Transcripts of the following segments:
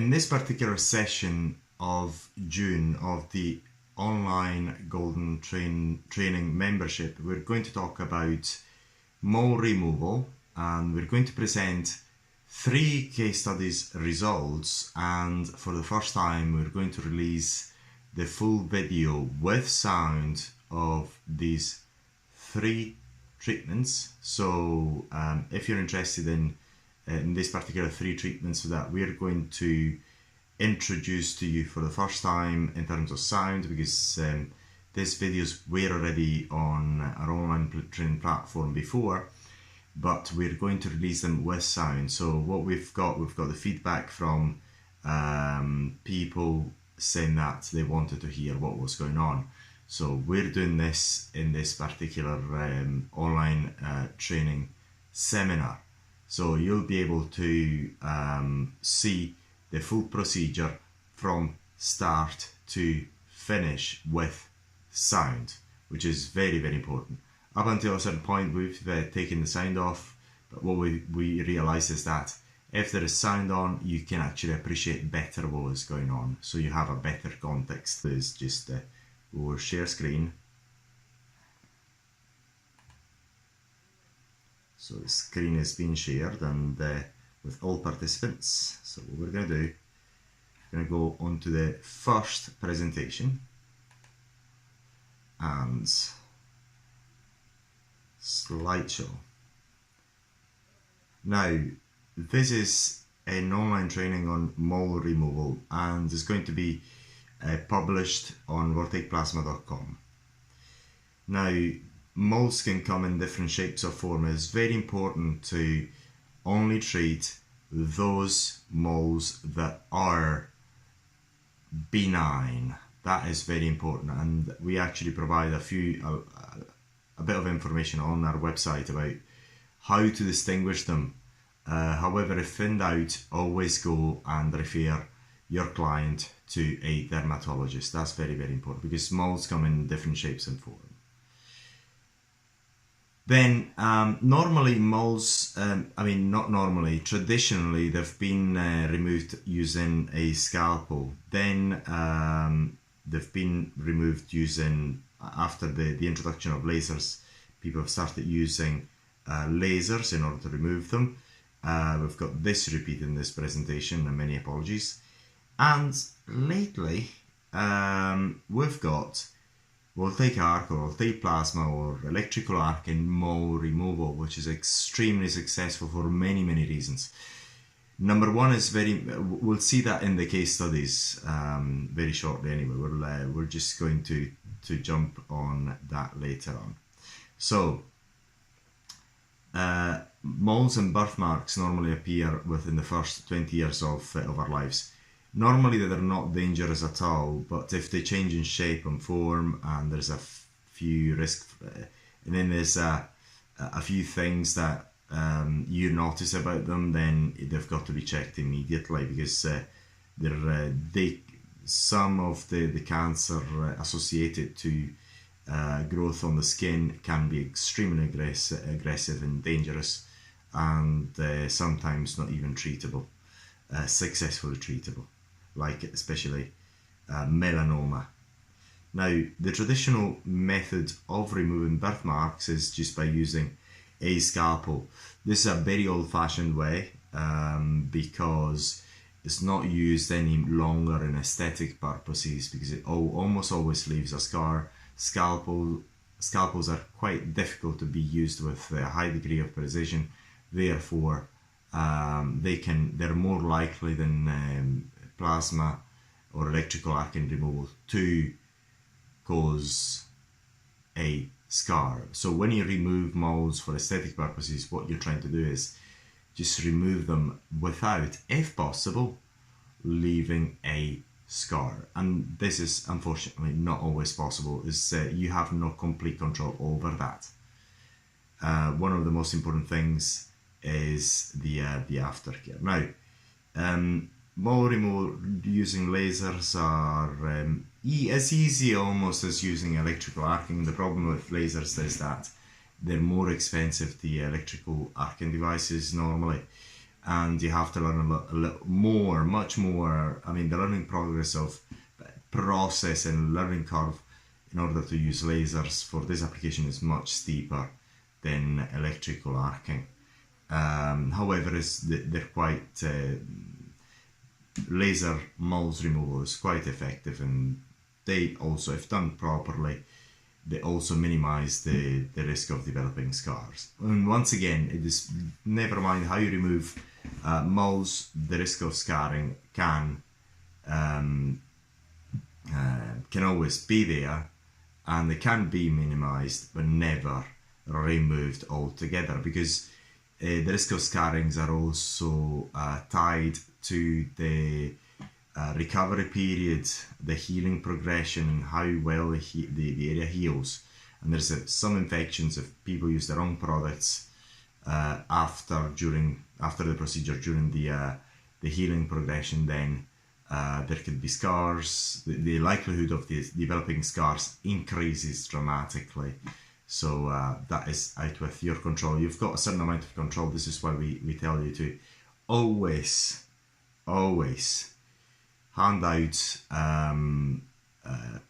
In this particular session of June of the online Golden Training membership, we're going to talk about mole removal, and we're going to present 3 case studies results, and for the first time we're going to release the full video with sound of these 3 treatments. So if you're interested in this particular 3 treatments that we're going to introduce to you for the first time in terms of sound, because these videos were already on our online training platform before, but we're going to release them with sound. So what we've got the feedback from people saying that they wanted to hear what was going on. So we're doing this in this particular online training seminar. So you'll be able to see the full procedure from start to finish with sound, which is very, very important. Up until a certain point we've taken the sound off, but what we realised is that if there is sound on, you can actually appreciate better what is going on, so you have a better context. There's just we'll share screen. So the screen is being shared and with all participants. So what we're going to do, we're going to go on to the first presentation and slideshow. Now, this is an online training on mole removal and is going to be published on vortecplasma.com. Now, moles can come in different shapes or forms. It's very important to only treat those moles that are benign. That is very important, and we actually provide a bit of information on our website about how to distinguish them. However, if in doubt, always go and refer your client to a dermatologist. That's very, very important, because moles come in different shapes and forms. Then normally moles, not normally, traditionally they've been removed using a scalpel. Then they've been removed using, after the introduction of lasers, people have started using lasers in order to remove them. We've got this repeat in this presentation, and many apologies. And lately we've got voltaic arc or voltaic plasma or electrical arc in mole removal, which is extremely successful for many, many reasons. Number one is we'll see that in the case studies very shortly anyway. We're just going to jump on that later on. So moles and birthmarks normally appear within the first 20 years of our lives. Normally they're not dangerous at all, but if they change in shape and form, and there's a few risks, and then there's a few things that you notice about them, then they've got to be checked immediately, because some of the cancer associated to growth on the skin can be extremely aggressive and dangerous, and sometimes not even treatable, successfully treatable, like especially melanoma. Now, the traditional method of removing birthmarks is just by using a scalpel. This is a very old-fashioned way because it's not used any longer in aesthetic purposes, because it almost always leaves a scar. Scalpels are quite difficult to be used with a high degree of precision. Therefore, they're more likely than plasma or electrical arc removal to cause a scar. So when you remove moles for aesthetic purposes, what you're trying to do is just remove them without, if possible, leaving a scar. And this is unfortunately not always possible, is you have no complete control over that. One of the most important things is the aftercare. Now, mole removal using lasers are as easy almost as using electrical arcing. The problem with lasers is that they're more expensive, the electrical arcing devices normally, and you have to learn a lot more, much more. I mean, the learning progress of process and learning curve in order to use lasers for this application is much steeper than electrical arcing. However, they're quite laser moles removal is quite effective, and they also, if done properly, they also minimize the risk of developing scars. And once again, it is never mind how you remove moles, the risk of scarring can always be there, and they can be minimized but never removed altogether, because the risk of scarrings are also tied to the recovery period, the healing progression, and how well the area heals. And there's some infections if people use the wrong products after the procedure, during the healing progression, then there could be scars. The likelihood of developing scars increases dramatically. So that is out with your control. You've got a certain amount of control. This is why we tell you to always hand out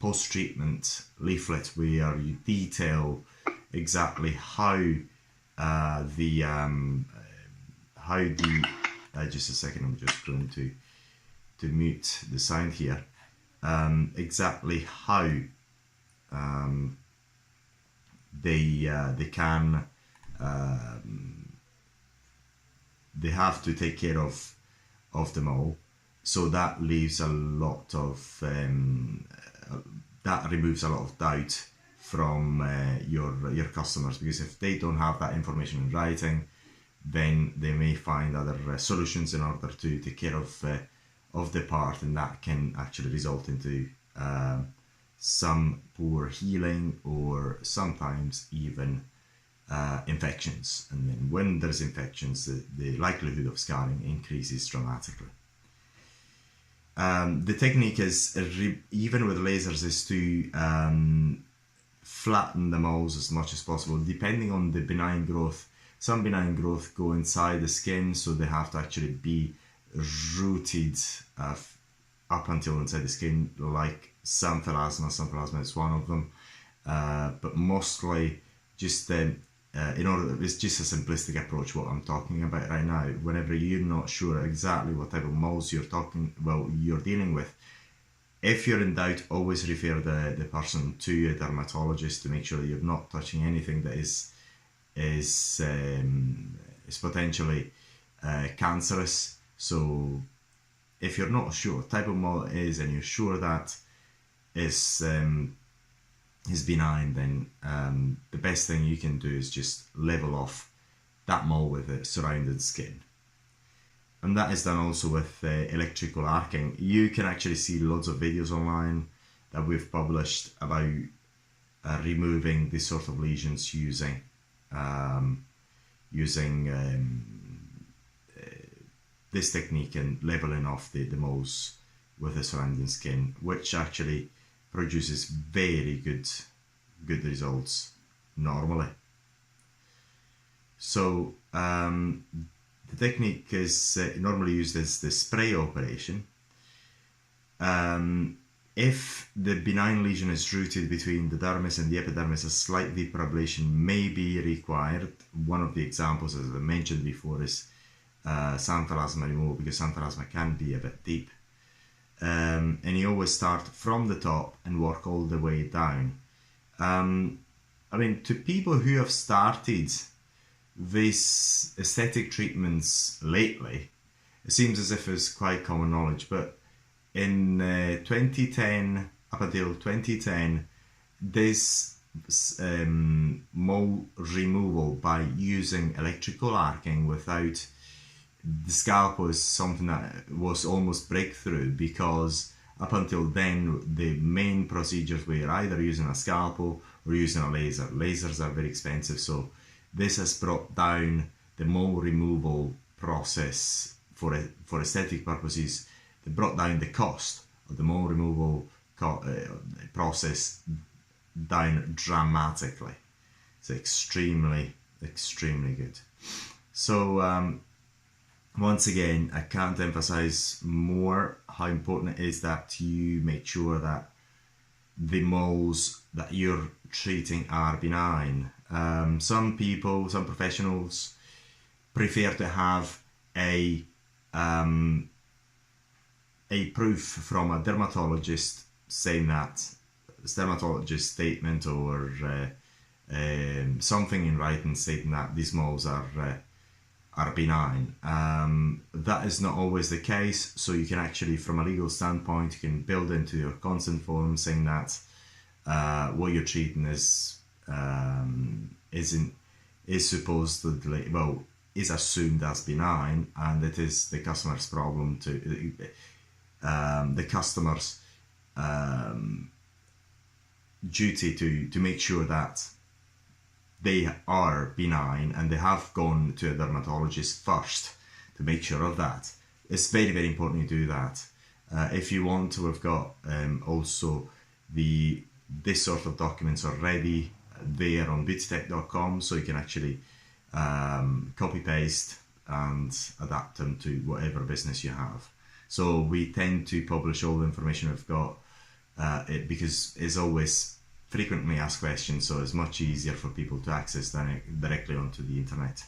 post-treatment leaflet where you detail exactly how just a second, I'm just going to mute the sound here. Exactly how they have to take care of the mole. So that leaves a lot of that removes a lot of doubt from your customers, because if they don't have that information in writing, then they may find other solutions in order to take care of the part, and that can actually result into some poor healing, or sometimes even infections. And then when there's infections, the likelihood of scarring increases dramatically. The technique is, even with lasers, is to flatten the moles as much as possible, depending on the benign growth. Some benign growth go inside the skin, so they have to actually be rooted up until inside the skin, like xanthelasma. Xanthelasma is one of them, but mostly just it's just a simplistic approach what I'm talking about right now. Whenever you're not sure exactly what type of moles you're dealing with, if you're in doubt, always refer the person to a dermatologist to make sure that you're not touching anything that is potentially cancerous. So if you're not sure what type of mole it is, and you're sure that is benign, then the best thing you can do is just level off that mole with the surrounding skin. And that is done also with electrical arcing. You can actually see loads of videos online that we've published about removing this sort of lesions using this technique and leveling off the moles with the surrounding skin, which actually produces very good results normally. So the technique is normally used as the spray operation. If the benign lesion is rooted between the dermis and the epidermis, a slight deeper ablation may be required. One of the examples, as I mentioned before, is xanthelasma removal, because xanthelasma can be a bit deep. And you always start from the top and work all the way down. I mean, to people who have started these aesthetic treatments lately, it seems as if it's quite common knowledge, but in 2010, up until 2010, this mole removal by using electrical arcing without the scalpel is something that was almost breakthrough, because up until then the main procedures were either using a scalpel or using a laser. Lasers are very expensive, so this has brought down the mole removal process for aesthetic purposes. They brought down the cost of the mole removal process down dramatically. It's extremely good. So once again, I can't emphasize more how important it is that you make sure that the moles that you're treating are benign. Some people, some professionals prefer to have a proof from a dermatologist saying that, dermatologist statement or something in writing stating that these moles are benign. That is not always the case, so you can actually, from a legal standpoint, you can build into your consent form saying that what you're treating is supposedly, well, is assumed as benign, and it is the customer's problem to the customer's duty to make sure that they are benign, and they have gone to a dermatologist first to make sure of that. It's very, very important you do that. If you want to, we've got also this sort of documents already there on beautytech.com, so you can actually copy paste and adapt them to whatever business you have. So we tend to publish all the information we've got because it's always frequently asked questions, so it's much easier for people to access directly onto the internet.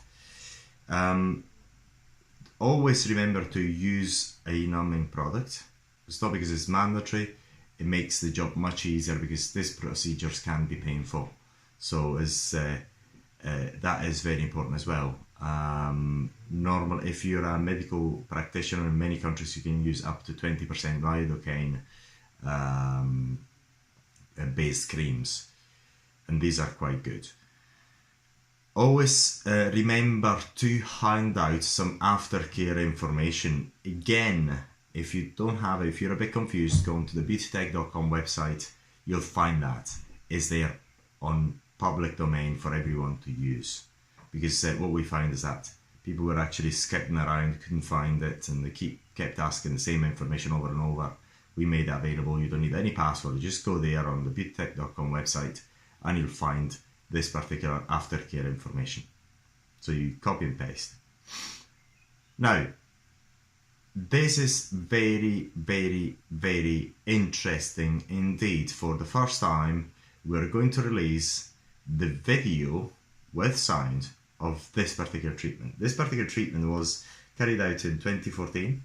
Always remember to use a numbing product. It's not because it's mandatory, it makes the job much easier because these procedures can be painful. So that is very important as well. Normal, if you're a medical practitioner, in many countries you can use up to 20% lidocaine based creams, and these are quite good. Always remember to hand out some aftercare information. Again, if you don't have it, if you're a bit confused, go on to the beautytech.com website, you'll find that is there on public domain for everyone to use. Because what we find is that people were actually skipping around, couldn't find it, and they kept asking the same information over and over. We made it available. You don't need any password. You just go there on the beautytech.com website and you'll find this particular aftercare information. So you copy and paste. Now, this is very, very, very interesting indeed. For the first time, we're going to release the video with sound of this particular treatment. This particular treatment was carried out in 2014.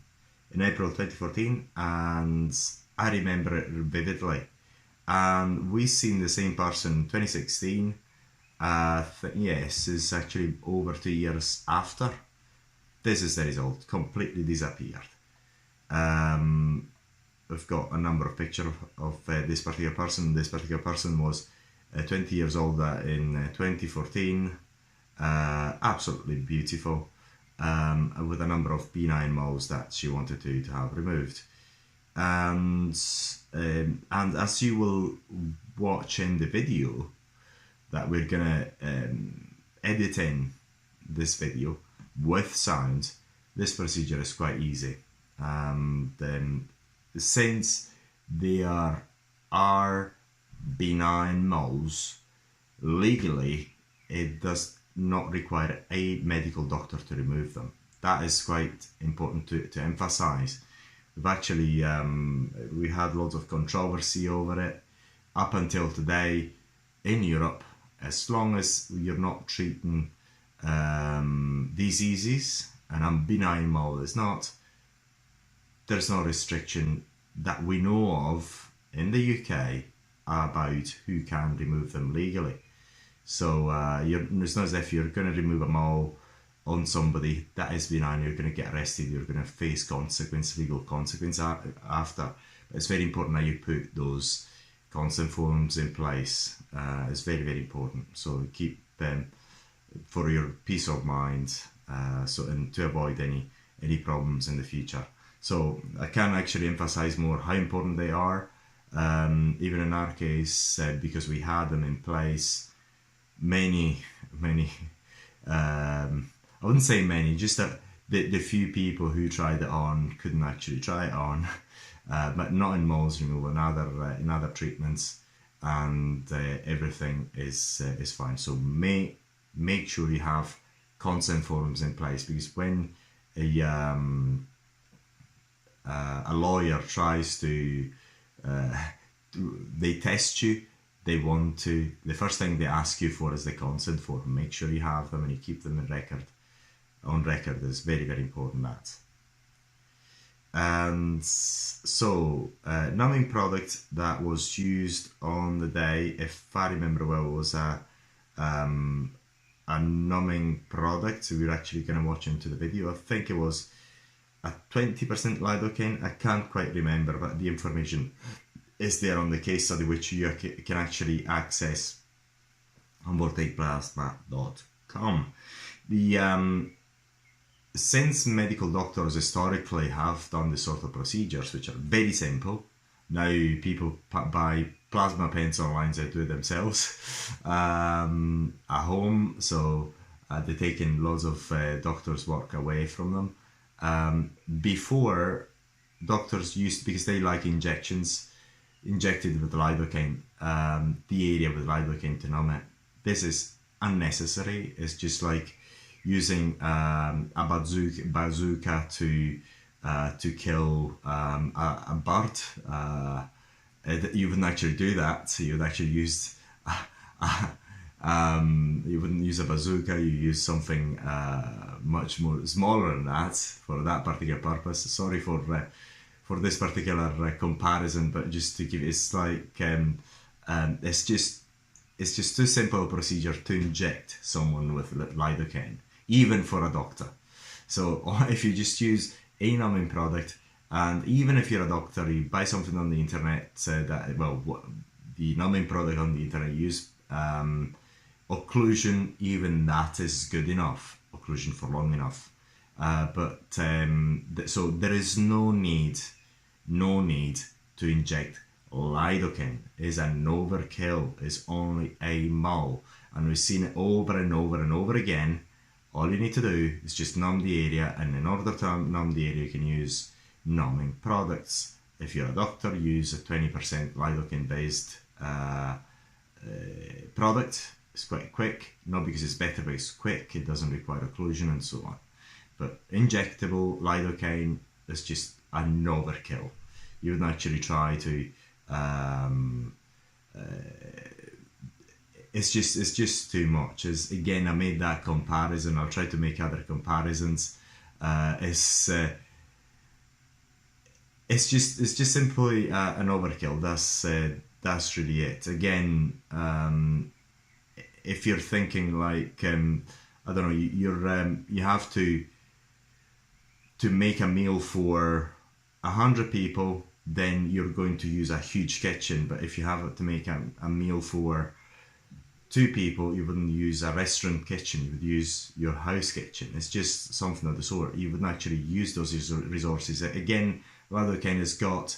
In April 2014, and I remember it vividly. And we seen the same person in 2016. Yes, it's actually over 2 years after. This is the result, completely disappeared. We've got a number of pictures of this particular person. This particular person was 20 years old in 2014. Absolutely beautiful. With a number of benign moles that she wanted to have removed. And as you will watch in the video that we're gonna edit in this video with sound, this procedure is quite easy. Since they are benign moles, legally it does not require a medical doctor to remove them. That is quite important to emphasize. We've actually we had lots of controversy over it up until today in Europe. As long as you're not treating diseases, and a benign mole is not, there's no restriction that we know of in the UK about who can remove them legally. So it's not as if you're going to remove a mole on somebody that is benign, you're going to get arrested, you're going to face legal consequence after. But it's very important that you put those consent forms in place. It's very, very important. So keep them for your peace of mind, and to avoid any problems in the future. So I can't actually emphasize more how important they are. Even in our case, because we had them in place, many I wouldn't say many, just the few people who tried it on couldn't actually try it on, but not in moles removal, in other treatments, and everything is fine. So make sure you have consent forms in place, because when a lawyer tries to, they test you, they want to, the first thing they ask you for is the consent form. Make sure you have them and you keep them on record is very, very important. That. And so, numbing product that was used on the day, if I remember well, was a numbing product. So we're actually going to watch into the video. I think it was a 20% lidocaine. I can't quite remember, but the information is there on the case study, which you can actually access on vortecplasma.com. Since medical doctors historically have done this sort of procedures, which are very simple, now people buy plasma pencil lines and do it themselves at home, so they're taking loads of doctors' work away from them. Before, doctors used, because they like injected with lidocaine, the area with lidocaine to numb it. This is unnecessary. It's just like using a bazooka to kill a bird. You wouldn't actually do that. So you would actually use you wouldn't use a bazooka. You use something much more smaller than that for that particular purpose. Sorry for this particular comparison, but just to give, it's like it's just too simple a procedure to inject someone with lidocaine, even for a doctor. So if you just use a numbing product, and even if you're a doctor, you buy something on the internet, the numbing product on the internet, use occlusion, even that is good enough, occlusion for long enough. So there is no need to inject lidocaine. Is an overkill, is only a mole, and we've seen it over and over and over again. All you need to do is just numb the area, and in order to numb the area, you can use numbing products. If you're a doctor, use a 20% lidocaine based product. It's quite quick, not because it's better, but it's quick. It doesn't require occlusion and so on. But injectable lidocaine is just an overkill. You would actually try to. It's just too much. Again, I made that comparison. I'll try to make other comparisons. It's just simply an overkill. That's really it. Again, if you're thinking like I don't know, you have to make a meal for 100 people, then you're going to use a huge kitchen. But if you have to make a meal for 2 people, you wouldn't use a restaurant kitchen, you would use your house kitchen. It's just something of the sort. You wouldn't actually use those resources. Again, lidocaine has got,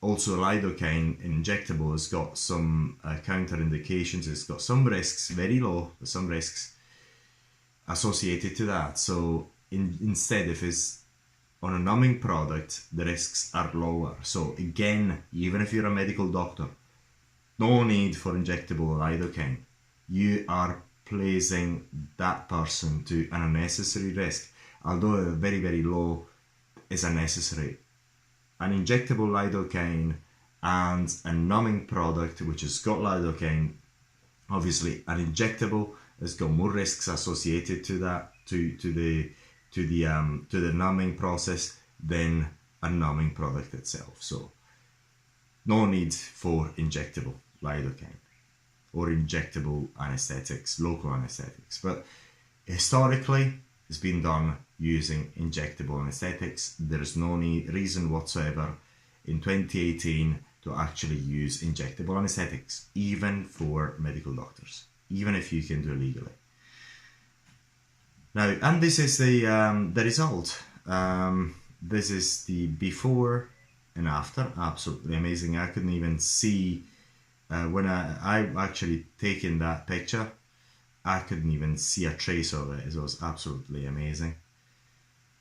also lidocaine injectable has got some counterindications. It's got some risks, very low, but some risks associated to that. So instead, if it's on a numbing product, the risks are lower. So again, even if you're a medical doctor, no need for injectable lidocaine. You are placing that person to an unnecessary risk, although very, very low is unnecessary. An injectable lidocaine and a numbing product which has got lidocaine, obviously an injectable has got more risks associated to that, to the numbing process than a numbing product itself. So no need for injectable lidocaine or injectable anesthetics, local anesthetics. But historically, it's been done using injectable anesthetics. There is no reason whatsoever in 2018 to actually use injectable anesthetics, even for medical doctors, even if you can do it legally. Now, and this is the result. This is the before and after. Absolutely amazing. I couldn't even see when I actually taken that picture. I couldn't even see a trace of it. It was absolutely amazing.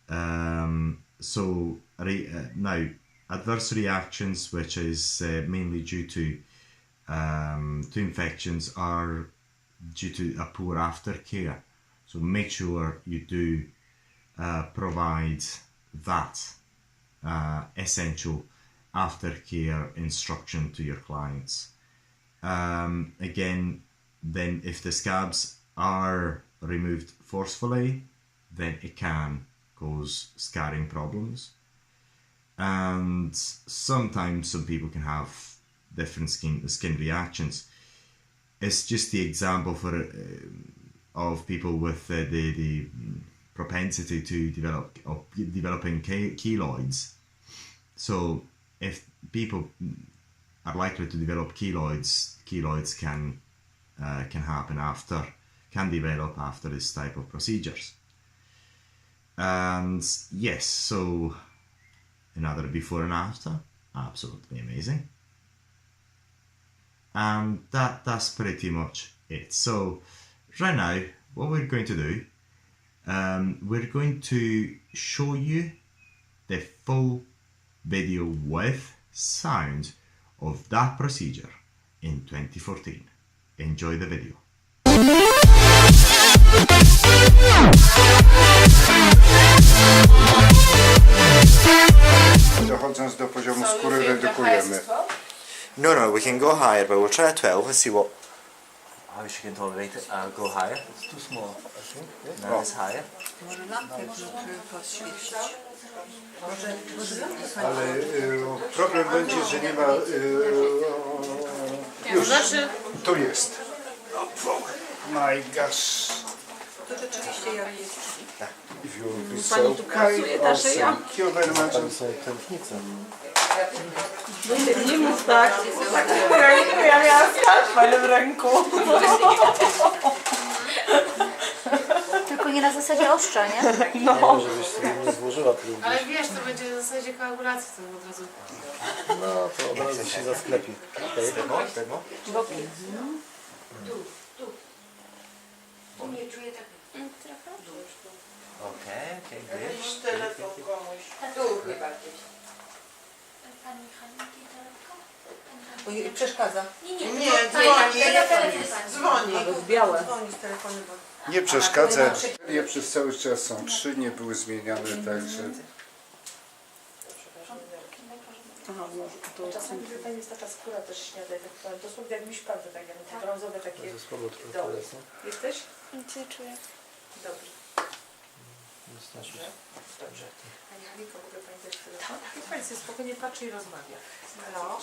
Now, adverse reactions, which is mainly due to infections, are due to a poor aftercare. So make sure you do provide that essential aftercare instruction to your clients. Again, then if the scabs are removed forcefully, then it can cause scarring problems. And sometimes some people can have different skin reactions. It's just the example for of people with the propensity to developing keloids. So if people are likely to develop keloids can develop after this type of procedures. And yes, so another before and after, absolutely amazing. And that's pretty much it. So right now, what we're going to do, we're going to show you the full video with sound of that procedure in 2014. Enjoy the video. Dochodząc do poziomu skóry redukujemy. No, we can go higher, but we'll try a 12 and see how she can tolerate it. Go higher. It's too small, I think. Yes? Now it's higher. Ale problem będzie, że nie ma... już, tu jest. My gosh. To rzeczywiście jak jest. If you will be so kind, awesome. Thank you very much. Tam są tętnice. Nie mów tak. Ja miałam skarpę w ręku. Tylko nie na zasadzie ostrza, nie? No. Żebyś sobie nie złożyła tylu. Ale wiesz, to będzie w zasadzie koagulacji, to od razu. No, to od razu się zasklepi. Okay. Tego? Boki. Tu nie czuję tak trochę. Okay, good. Telefon komuś. Tu chyba gdzieś. Pani Halinki telefon? Oj, przeszkadza. Nie, Dzwoni. Białe. Dzwoni z telefonu. Nie przeszkadza. Je przez cały czas są 3, nie były zmieniane, także... Czasami tutaj jest taka skóra też śniada, tak dosłownie jak miśpawdy, tak jak brązowe takie. To słabo trochę jest, no. Jesteś? Nic nie czuję. Dobrze. Wystarczy. Dobrze. Pani Halinko, mogę Pani dać telefon? Niech Pani sobie spokojnie patrzy i rozmawia. Halo?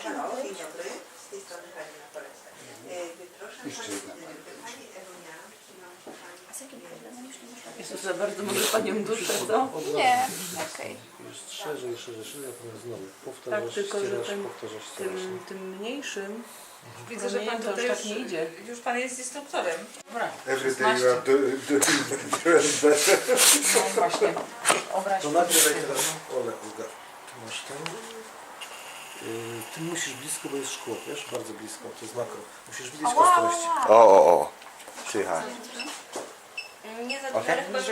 Halo, dzień dobry. Z tej strony Pani Napoleon. Proszę Jeszcze jedna Pani Ewunia, A z jakim problemem już nie muszę? Jezu, za bardzo może Panią duszę, co? Nie, okej. Już szerzej, a potem znowu. Powtarzasz, Tak, tylko że ścierasz, ten- powtarzasz, ścierasz. Tym mniejszym Widzę, że Pan to już tutaj tak nie idzie. już Pan jest instruktorem. Dobra. Every day you are doing better. No właśnie. Obrać. To nagrywaj teraz. Ole, Uga. Tu masz ten. Ty musisz blisko, bo jest szkło, wiesz? Bardzo blisko, to jest makro. Musisz widzieć ostrość. O. Czyha. Nie za Okej. dużo.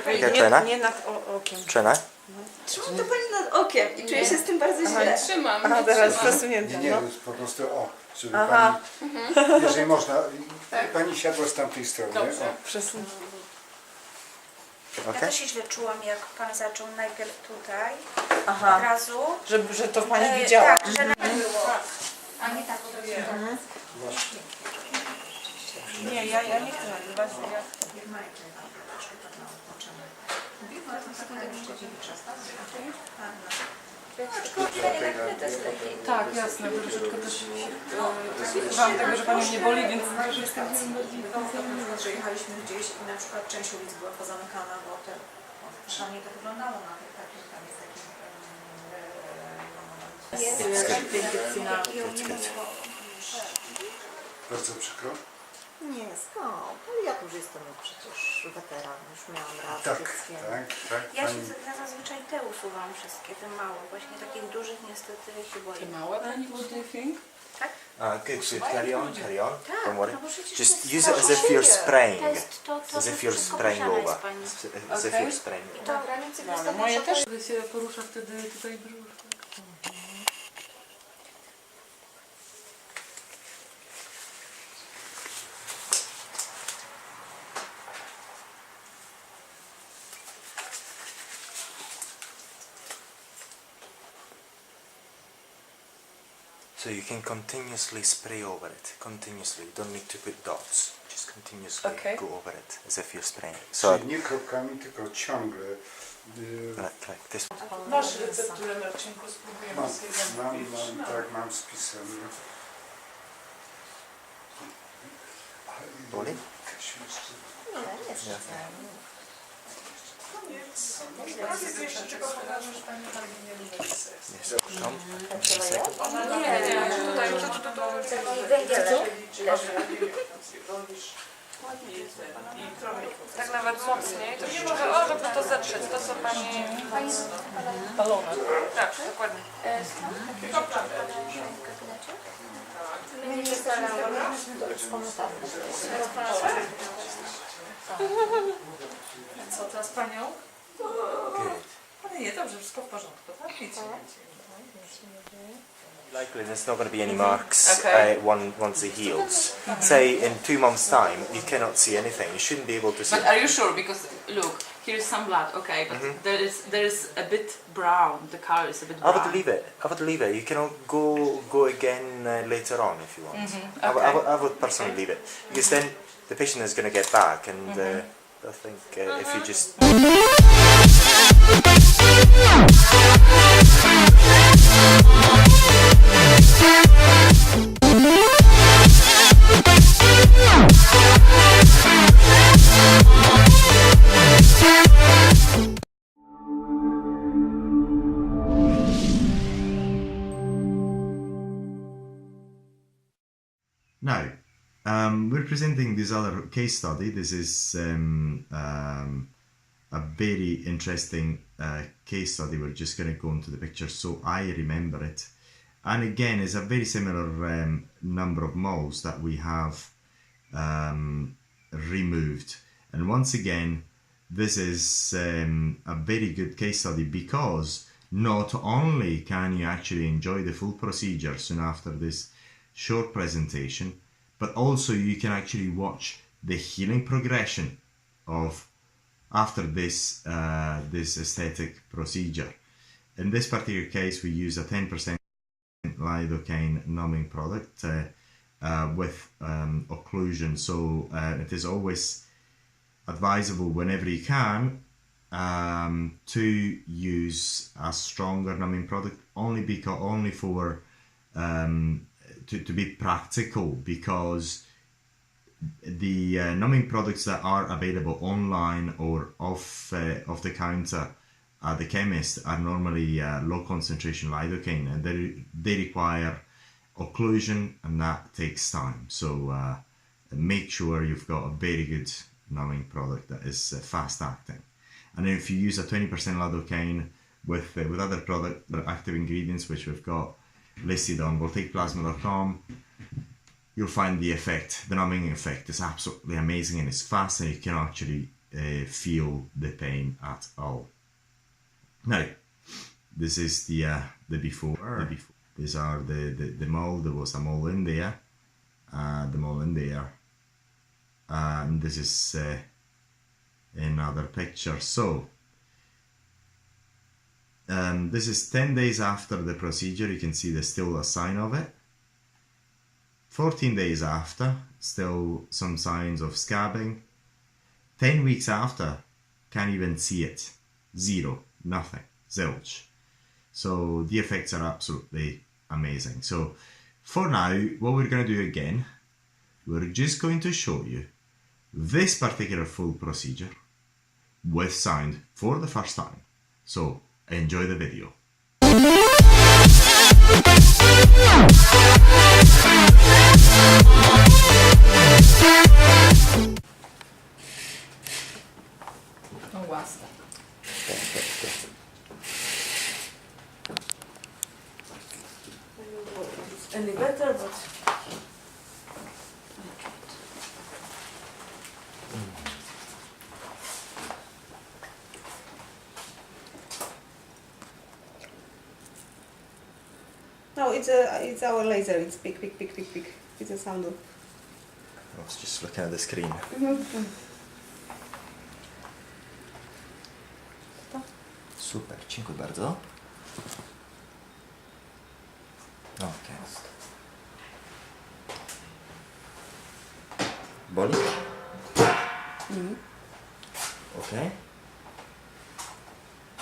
Nie nad okiem. Czena? Trzymam to Pani nad okiem i czuję się z tym bardzo źle. Trzymam. Aha, teraz przesunięte. Nie, No. jest po prostu żeby Aha. Pani, jeżeli można, Pani siadła z tamtej strony. Dobrze. Przesunę. Ja też się źle czułam, jak Pan zaczął najpierw tutaj, od Aha, razu. że to Pani widziała. Tak, że najpierw było. A nie tak, od razu. Masz. Nie, ja nie chcę nagrywać. Tak, jasne, bo troszeczkę też używam tego, że Panią nie boli, więc jestem że jechaliśmy gdzieś i na przykład część ulic była pozamykana, bo te, przynajmniej to wyglądało na tych takich, tam jest taki... Bardzo przykro. Nie, skąd? No ja już jestem przecież weteran, już miałam raz, Tak, więc wiem. tak. Ja się Pani, zazwyczaj te usuwam wszystkie, te małe. Właśnie takich dużych niestety się boję. Małe Pani? What do you think? Good, so carry on. Tak, Don't worry. no bo przecież Just to jest use it as if you're spraying. To jest to As if you're wszystko spraying posiane over. jest Pani. As if you're spraying over. To granicy Ale moje też się porusza wtedy tutaj brzuch. So you can continuously spray over it, continuously. You don't need to put dots. Just continuously Okay. go over it as if you're spraying. Czyli nie kropkami, tylko ciągle. Like this. Masz recepturę, Marcinku, spróbujemy Mam, sobie zamówić. tak, mam spisane. Boli? Koniec jeszcze czego pokażesz, Pani Margi, nie lubię sesji. Yes. Come. Tutaj Węgiel leży. tak nawet mocniej, to troszeczkę, o, żeby to zetrzeć, to co Pani balona. Tak, dokładnie. Co teraz Panią? Good. Ale nie, dobrze, wszystko w porządku, tak? Nic się nie dzieje. Likely there's not going to be any marks Okay. once it heals. Say in 2 months' time you cannot see anything. You shouldn't be able to see. But are you sure? Because look, here is some blood, okay, but there is a bit brown. The color is a bit I brown. would leave it. I would leave it. You can go again later on if you want. Okay. I would personally leave it because then the patient is going to get back and I think if you just Now, we're presenting this other case study. This is a very interesting case study. We're just going to go into the picture so I remember it. And again, it's a very similar number of moles that we have removed. And once again, this is a very good case study because not only can you actually enjoy the full procedure soon after this short presentation, but also you can actually watch the healing progression of after this this aesthetic procedure. In this particular case, we use a 10% lidocaine numbing product with occlusion. So it is always advisable whenever you can to use a stronger numbing product only for to be practical, because the numbing products that are available online or off the counter at the chemist are normally low concentration lidocaine, and they require occlusion, and that takes time. So make sure you've got a very good numbing product that is fast acting. And if you use a 20% lidocaine with other product active ingredients, which we've got listed on voltaicplasma.com, you'll find the effect, the numbing effect is absolutely amazing, and it's fast, and you can actually feel the pain at all. Now, this is the before. These are the mole. There was a mole in there, the mole in there, and this is another picture. So this is 10 days after the procedure. You can see there's still a sign of it. 14 days after, still some signs of scabbing. 10 weeks after, can't even see it. Zero, nothing, zilch. So the effects are absolutely amazing. So for now, what we're going to do again, we're just going to show you this particular full procedure with sound for the first time. So enjoy the video. No łasne. Any better, but no, it's our laser. It's big. It's a sound of. I was just looking at the screen. Super, dziękuję bardzo. Okay. Boli? Okay.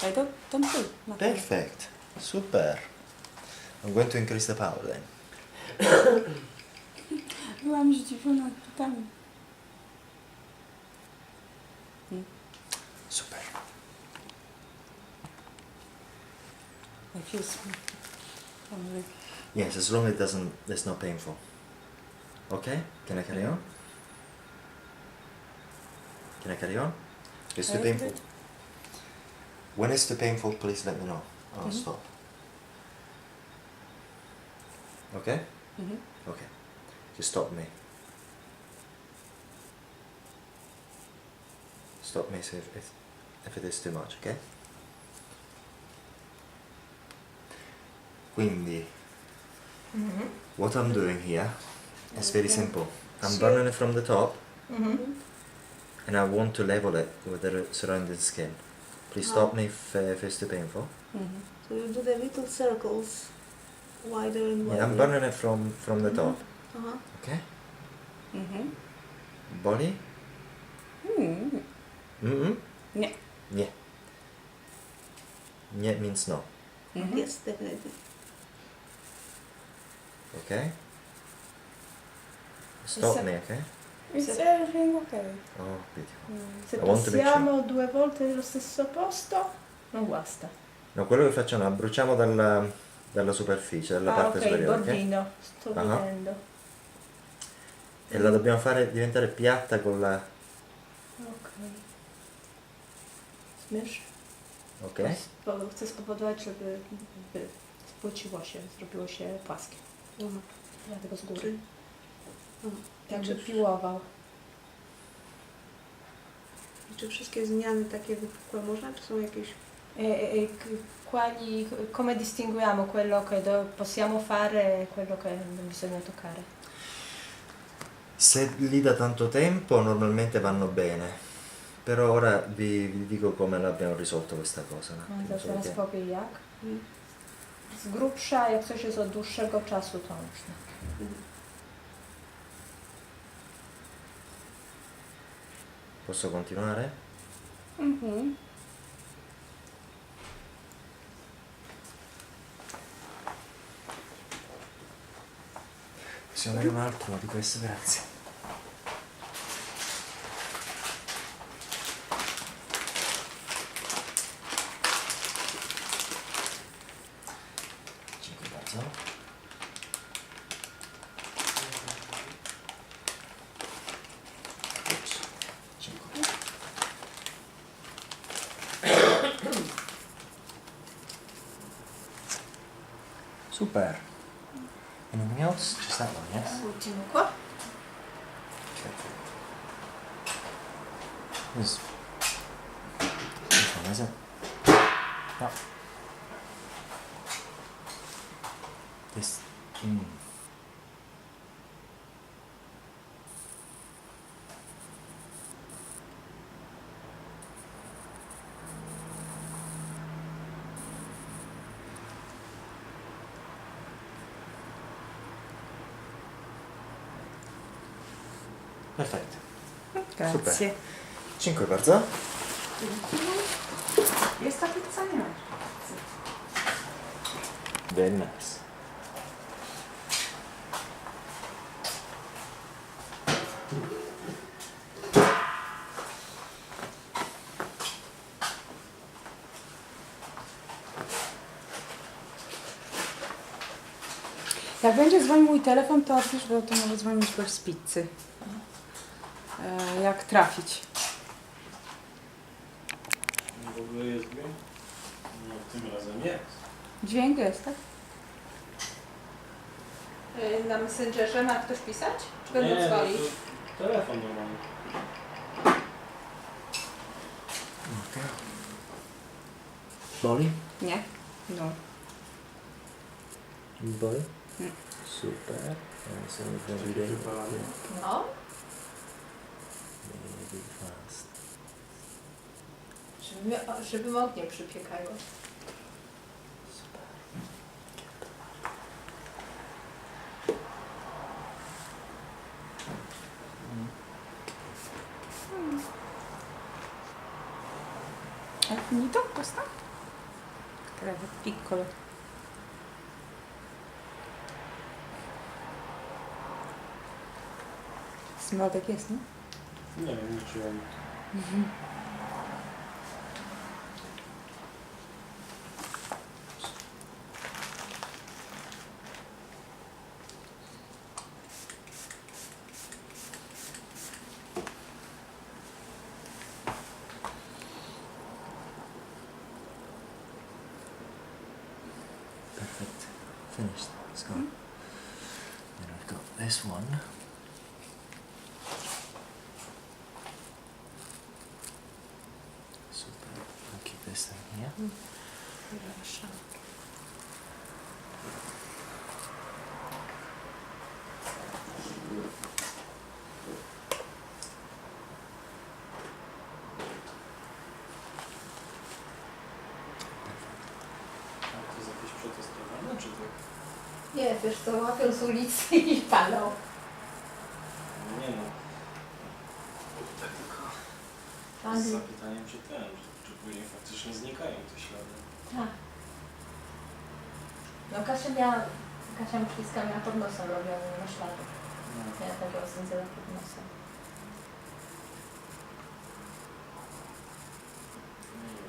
I don't feel nothing. Perfect. Super. I'm going to increase the power then. Byłam zdziwiona pytami. Super. I feel I'm like, Yes, as long as it's not painful. Okay? Can I carry on? Can I carry on? It's too A little painful. bit. When it's too painful, please let me know. I'll stop. Okay? Okay. Just stop me. Stop me if it is too much, okay? Quindi, what I'm doing here is very simple. I'm burning it from the top, and I want to level it with the surrounding skin. Please stop me if it's too painful. so you do the little circles wider and wider. Yeah, I'm burning it from the top. Uh-huh. Okay? Mm-hmm. Body? Yeah. Nie. Nie means no. Yes, definitely. Okay? Stop me, okay? Is everything okay? Oh, beautiful. Se I want to make passiamo 2 volte nello stesso posto, non guasta. No, quello che facciamo, abbruciamo dalla superficie, dalla parte Ok, superiore, ok? bordino, sto Ah. vedendo. E la dobbiamo fare diventare piatta con la... Ok. Zmierz. Ok? Chcę spowodować, żeby spłyciło się, zrobiło się płaskie. Dlatego z góry. Jakby piłował. Czy wszystkie zmiany takie wypukłe można, czy są jakieś... Come distinguiamo quello che possiamo fare e quello che non bisogna toccare? Se lì da tanto tempo normalmente vanno bene, però ora vi dico come l'abbiamo risolto questa cosa. un attimo, To solo teraz che- powie jak. Z grubsza, jak coś jest od dłuższego czasu, to można. Posso continuare? Possiamo avere un altro di questo, grazie. Dziękuję bardzo. Ups. Dziękuję. Super. Anything else? Just that one, yes? Ultimo qua. This one, is it? No. This. Perfetto. Grazie. Super. Dziękuję bardzo. Jest ta pizza, nie ma. Very nice. Jak będzie dzwonił mój telefon, to odpisz, bo to może dzwonić ktoś z pizzy. Jak trafić? W ogóle jest dźwięk? No, tym razem jest. Dźwięk jest, tak? Na Messengerze ma ktoś pisać? Czy Nie, będą dzwonić? to telefon normalny. Boli? Nie. No. Boli? Super. Wypalany. No. Very fast. Żeby ogniem przypiekają. Finito questa? Credo, piccolo. Smell the kiss, no? Nie wiem, nie czułem. Perfect. Finished. Let's go. Then I've got this one. Super. I'll keep this thing here. To jest jakieś przetestowane, czy tak? Nie, wiesz co, łapią z ulicy i palą. Nie no. Tak tylko Pan... z zapytaniem, czy później faktycznie znikają te ślady. Tak. No Kasia Myśliwska miała pod nosem robione na śladów. Miała takiego sędzela pod nosem.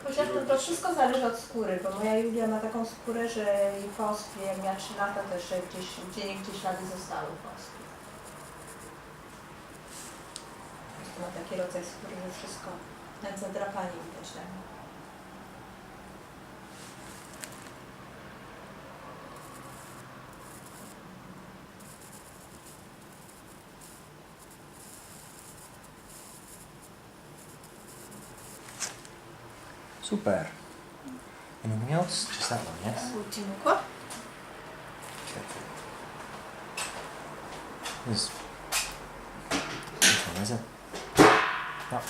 Poza tym to wszystko zależy od skóry, bo moja Julia ma taką skórę, że i po ospie, jak miała 3 lata, też gdzie ślady zostały po ospie. Po prostu ma taki rodzaj skóry, że wszystko, ten zadrapanie widać tam. Super. Anything else? Just that one, yes? Ultimo qua. This one, is it? No.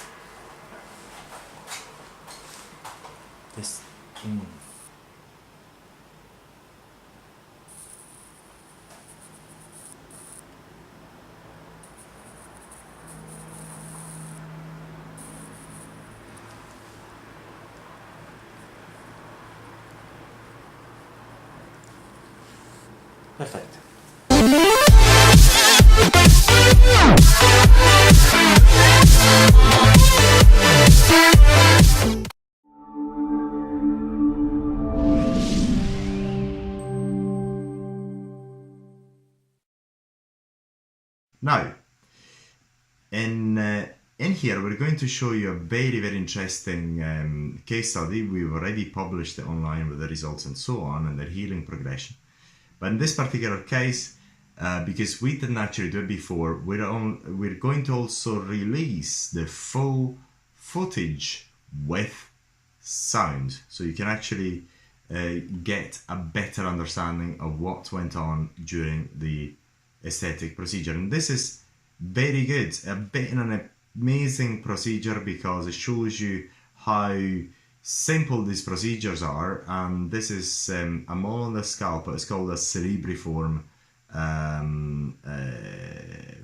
This. Perfect. Now, in here we're going to show you a very interesting case study. We've already published it online with the results and so on and their healing progression. But in this particular case, because we didn't actually do it before, we're going to also release the full footage with sound, so you can actually get a better understanding of what went on during the aesthetic procedure. And this is very good, an amazing procedure because it shows you how simple these procedures are. And this is a mole on the scalp. It's called a cerebriform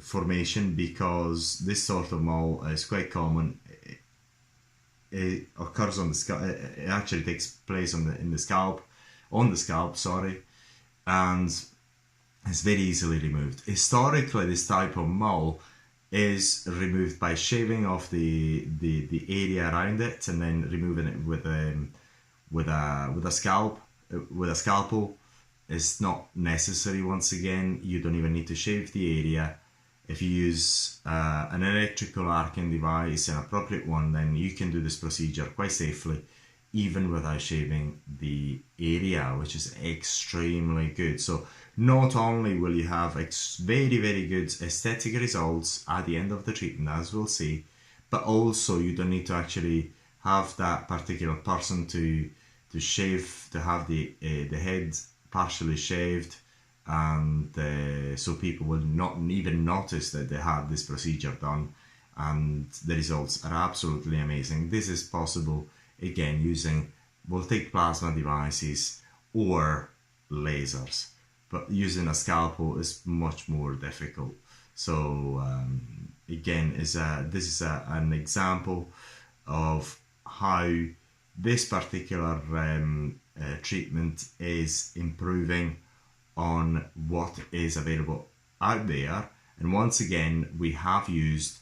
formation because this sort of mole is quite common. It occurs on the scalp. It actually takes place on the scalp, sorry, and it's very easily removed. Historically, this type of mole is removed by shaving off the area around it and then removing it with a scalpel. It's not necessary. Once again, you don't even need to shave the area. If you use an electrical arcing device, an appropriate one, then you can do this procedure quite safely, even without shaving the area, which is extremely good. So not only will you have very good aesthetic results at the end of the treatment, as we'll see, but also you don't need to actually have that particular person to shave, to have the head partially shaved, and so people will not even notice that they had this procedure done, and the results are absolutely amazing. This is possible again using voltaic plasma devices or lasers, but using a scalpel is much more difficult. So again, this is an example of how this particular treatment is improving on what is available out there. And once again, we have used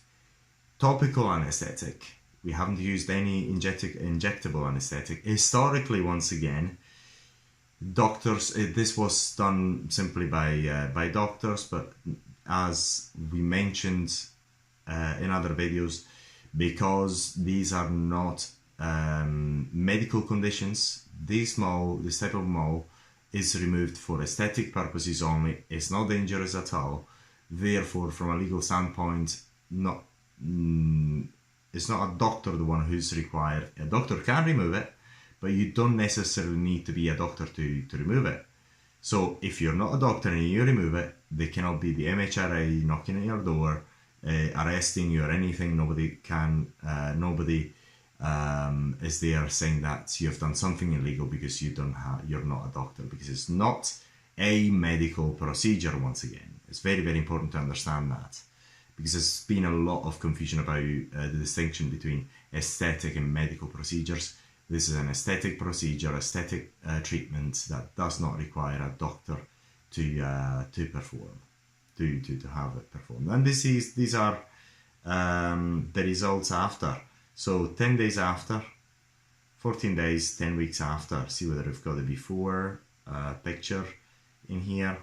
topical anesthetic. We haven't used any injectable anesthetic. Historically, once again, doctors, this was done simply by doctors, but as we mentioned in other videos, because these are not medical conditions, this type of mole is removed for aesthetic purposes only. It's not dangerous at all. Therefore, from a legal standpoint, it's not a doctor the one who's required. A doctor can remove it, but you don't necessarily need to be a doctor to remove it. So if you're not a doctor and you remove it, there cannot be the MHRA knocking at your door, arresting you or anything. Nobody is there saying that you have done something illegal because you're not a doctor, because it's not a medical procedure. Once again, it's very, very important to understand that, because there's been a lot of confusion about the distinction between aesthetic and medical procedures. This is an aesthetic procedure, aesthetic treatment that does not require a doctor to perform, to have it performed. And these are the results after. So 10 days after, 14 days, 10 weeks after. See whether we've got the before picture in here.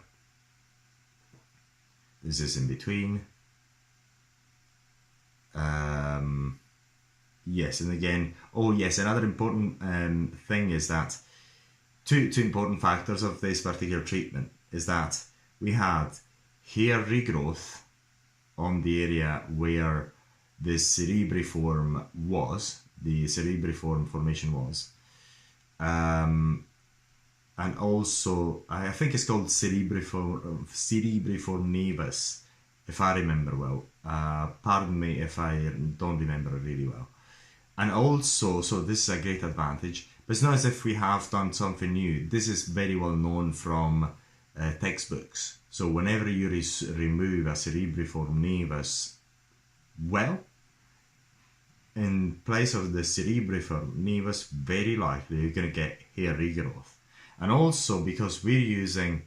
This is in between. Yes, and again, oh yes, another important thing is that two important factors of this particular treatment is that we had hair regrowth on the area where the cerebriform was, the cerebriform formation was, and also I think it's called cerebriform nevus, if I remember well. Pardon me if I don't remember it really well. And also, so this is a great advantage, but it's not as if we have done something new. This is very well known from textbooks. So whenever you remove a cerebriform nevus, well, in place of the cerebriform nevus, very likely you're going to get hair regrowth. And also because we're using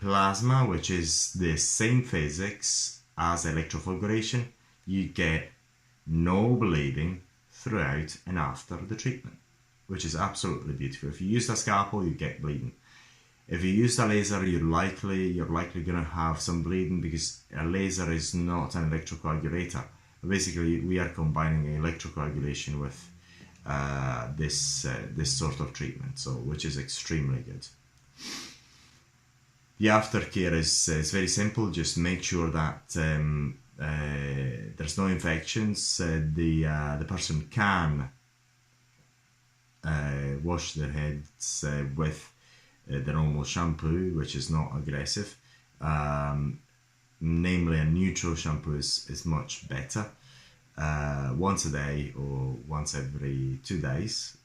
plasma, which is the same physics as electrofulguration, you get no bleeding throughout and after the treatment, which is absolutely beautiful. If you use a scalpel, you get bleeding. If you use a laser, you're likely going to have some bleeding, because a laser is not an electrocoagulator. Basically, we are combining electrocoagulation with this sort of treatment, so which is extremely good. The aftercare is very simple. Just make sure that there's no infections. The person can wash their heads with the normal shampoo, which is not aggressive. Namely, a neutral shampoo is much better. Once a day or once every 2 days,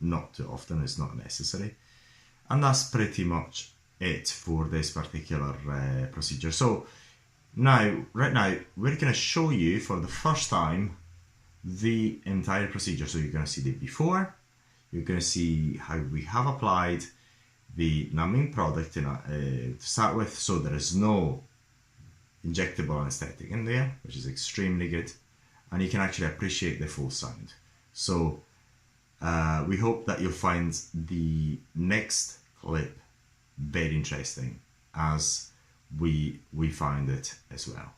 not too often, it's not necessary. And that's pretty much it for this particular procedure. So right now, we're going to show you for the first time the entire procedure. So you're going to see the before, you're going to see how we have applied the numbing product to start with, so there is no injectable anesthetic in there, which is extremely good, and you can actually appreciate the full sound. So we hope that you'll find the next clip very interesting, as we found it as well.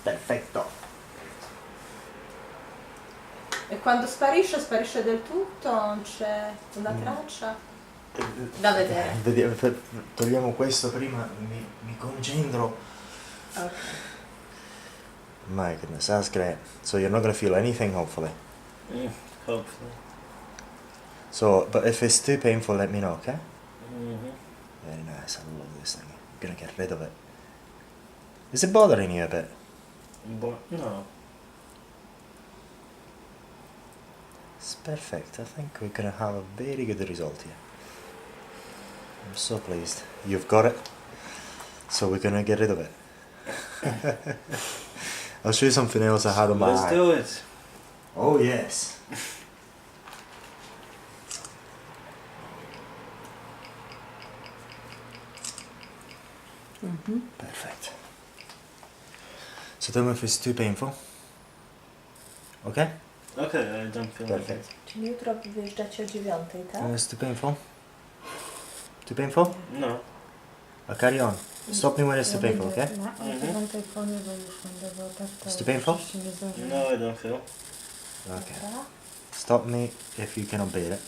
Perfetto. E quando sparisce, sparisce del tutto, non c'è una traccia da vedere. Togliamo questo prima, mi concentro. Okay. My goodness, that's great. So you're not going to feel anything, hopefully. Yeah, hopefully. So, but if it's too painful, let me know, okay? Mm-hmm. Very nice, I love this thing. I'm going to get rid of it. Is it bothering you a bit? No. It's perfect. I think we're going to have a very good result here. I'm so pleased. You've got it. So we're gonna get rid of it. I'll show you something else I had on my Let's eye. do it. Oh yes. Perfect. So tell me if it's too painful. Okay? Okay, I don't feel like it. Perfect. Czyli jutro wyjeżdżacie o 9:00, tak? It's too painful. Too painful? No. I'll carry on. Stop me when it's too painful, okay? Na 9:00 konie, bo już będę, bo tak to It's too painful? oczywiście nie zdążę. No, I don't feel. Okay. Dobra. Stop me if you cannot bear it.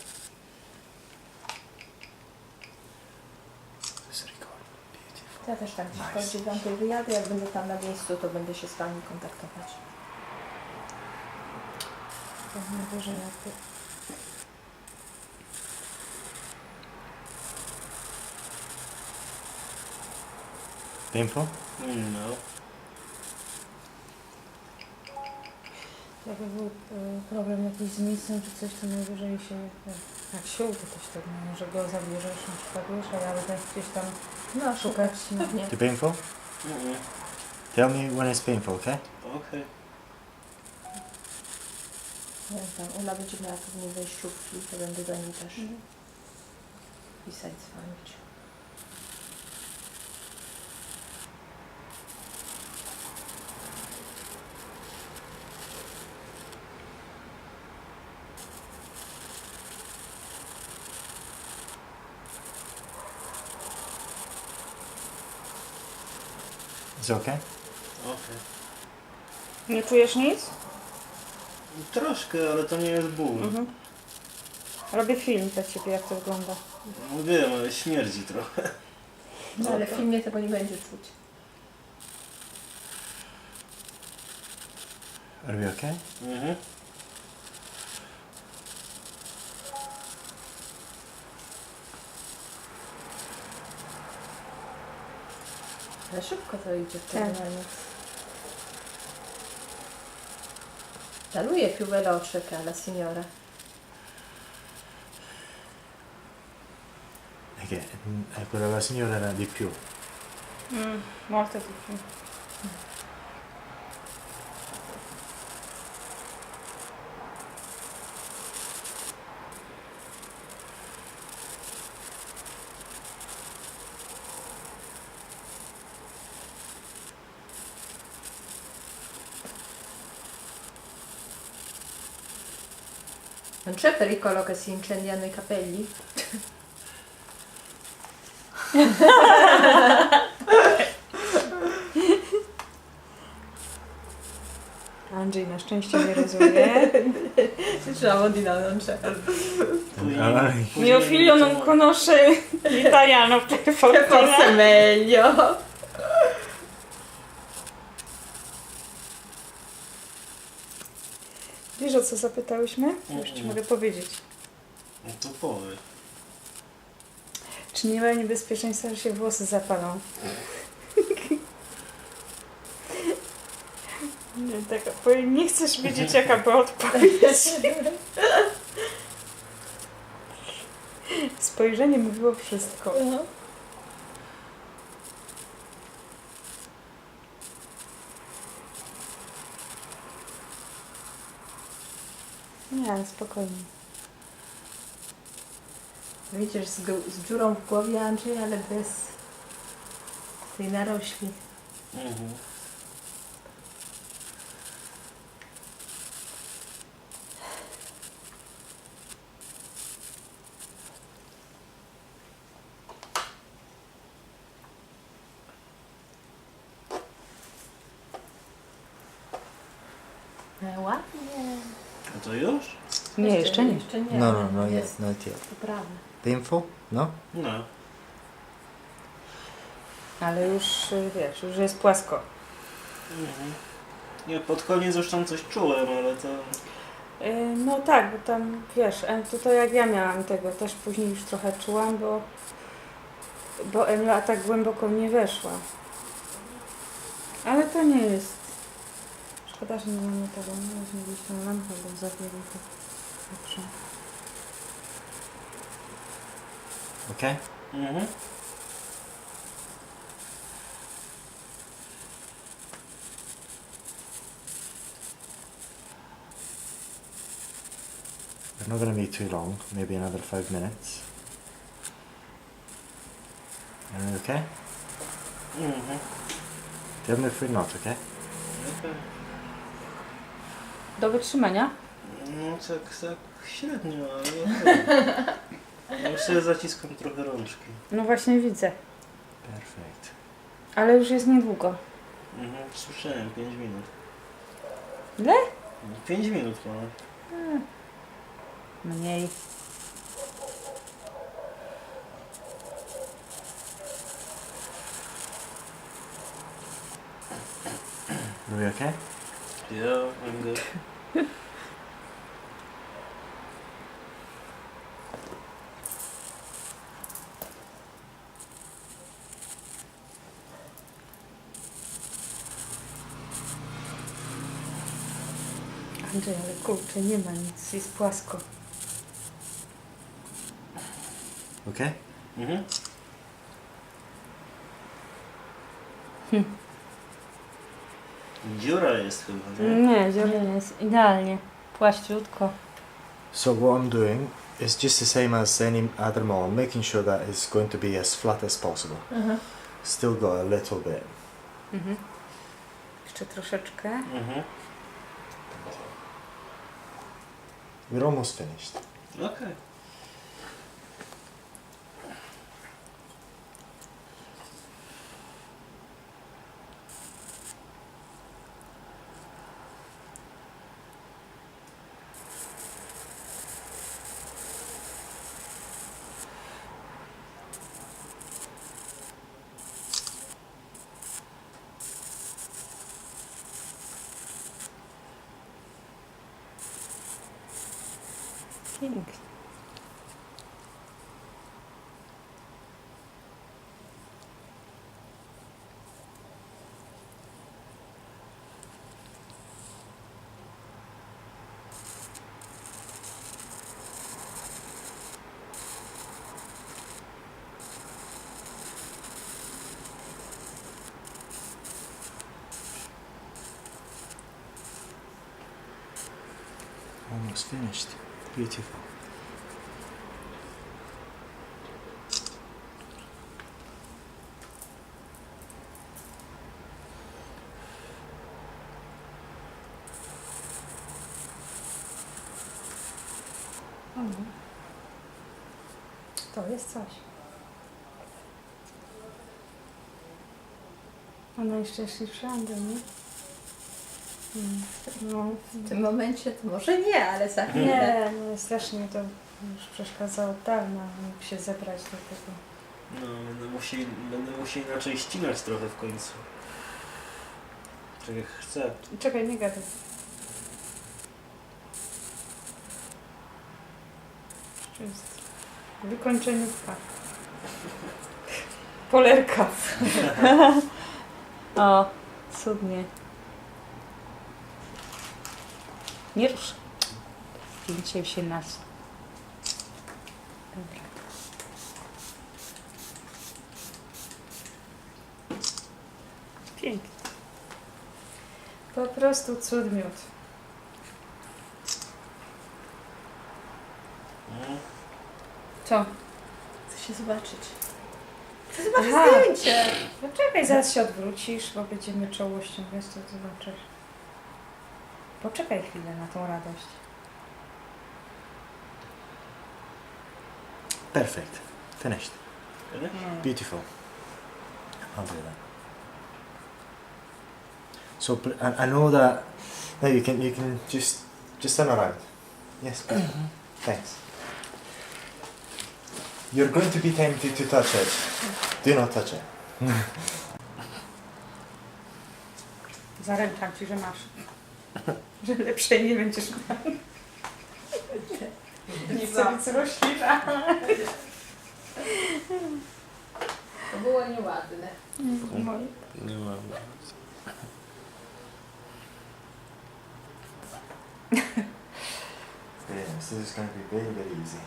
It's recording. Beautiful. Ja też tak gdzieś Nice. po 9:00 wyjadę, jak będę tam na miejscu, to będę się z Wami kontaktować. Tak najwyżej jakby. Painful? No. Jakby był problem jakiś z miejscem czy coś, to najwyżej się, jak się uda coś tak, no, może go zabierzesz na przykład, wiesz, a ja będę gdzieś tam No, szukać. No. Nie. Too painful? Tell me when it's painful, okay? Okay. Jak tam Ula będzie miała pewnie wejściówki, to będę do niej też pisać, dzwonić. It's okay? Okay. Nie czujesz nic? Troszkę, ale to nie jest ból. Robię film dla Ciebie, jak to wygląda. No wiem, ale śmierdzi trochę. No ale w filmie tego nie będzie czuć. Are we okay? Mhm. Ale szybko to idzie w Tak. porównaniu. Daluję più veloce che alla signora. Okay. Quella la signora era di più. Molto di più. Non c'è pericolo che si incendiano i capelli? Andrzej na szczęście nie rozumie. Diciamo di no, non c'è. Mio figlio non conosce l'italiano per Forse fortuna. meglio. Wiesz, o co zapytałyśmy? Już Ci mogę powiedzieć. No to powiedz. Czy nie ma niebezpieczeństwa, że się włosy zapalą? Nie, tak, powiem, nie chcesz wiedzieć, jaka była odpowiedź. Spojrzenie mówiło wszystko. Nie, ale spokojnie. Widzisz, z dziurą w głowie Andrzej, ale bez tej narośli. Mhm. Ładnie. A to już? Nie, jeszcze nie. Jeszcze nie. No, no, no, jest not yet. poprawne. Painful? No? No. Ale już, wiesz, już jest płasko. Mhm. Nie, pod koniec już tam coś czułem, ale to... No tak, bo tam, wiesz, tutaj jak ja miałam tego, też później już trochę czułam, bo Emila tak głęboko nie weszła. Ale to nie jest. Szkoda, że nie mamy tego, nie gdzieś tam lampę, bo zabiegł to lepszą. Okay? Mhm. We're not going to be too long, maybe another 5 minutes. Okay? Mhm. Tell me if we're not, okay? Okej. Do wytrzymania? No tak średnio, ale okej. Ja już sobie zaciskam trochę rączki. No właśnie widzę. Perfect. Ale już jest niedługo. Mhm. Słyszałem, 5 minut. Ile? 5 minut mamy. Mniej. Are we okay? Yeah, I'm good. Andrzej, ale kurczę, nie ma nic, jest płasko. Okay? Mhm. Dziura jest chyba, nie? Nie, zielony jest idealnie. Płaściutko. So what I'm doing is just the same as any other mold, making sure that it's going to be as flat as possible. Still got a little bit. Mhm. Jeszcze troszeczkę. Mhm. We're almost finished. Okej. Pięknie. Almost finished. Beautiful. To jest coś. Ona jeszcze śliwsza, Andrzej, nie? No, W tym momencie to może nie, ale za chwilę. nie, no strasznie to już przeszkadzało od dawna, mógł się zebrać do tego. No, będę musiał inaczej ścinać trochę w końcu. Tak jak chcę. Czekaj, nie gadaj. Jeszcze jest wykończeniówka. Polerka. O, cudnie. Nie rusz. Zdjęcie się nas. Dobra. Pięknie. Po prostu cud miód. Co? Chcę się zobaczyć. Chcę Aha. zobaczyć zdjęcie. No czekaj, zaraz się odwrócisz, bo będziemy czołością, więc to zobaczysz. Poczekaj chwilę na tą radość. Perfect. Finished. Finished? Beautiful. I'll do that. So I know that now you can just turn around. Yes, good. Thanks. You're going to be tempted to touch it. Do not touch it. Zaręczam ci, że masz. Że lepszej nie będziesz miał. Nie chcę być roślina. To było nieładne. Nie mam. Yes, this is going to be very, very easy.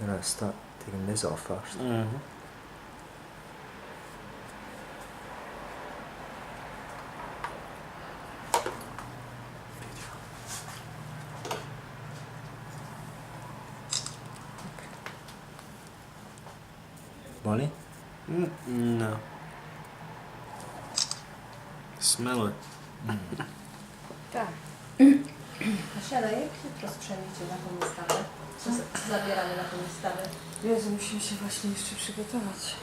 Gonna start taking this off first. Molly? No. Smell it. Tak. Asiada, jak jutro sprzęglicie na tą wystawę? Co zabieramy na tą wystawę? Jezu, musimy się właśnie jeszcze przygotować.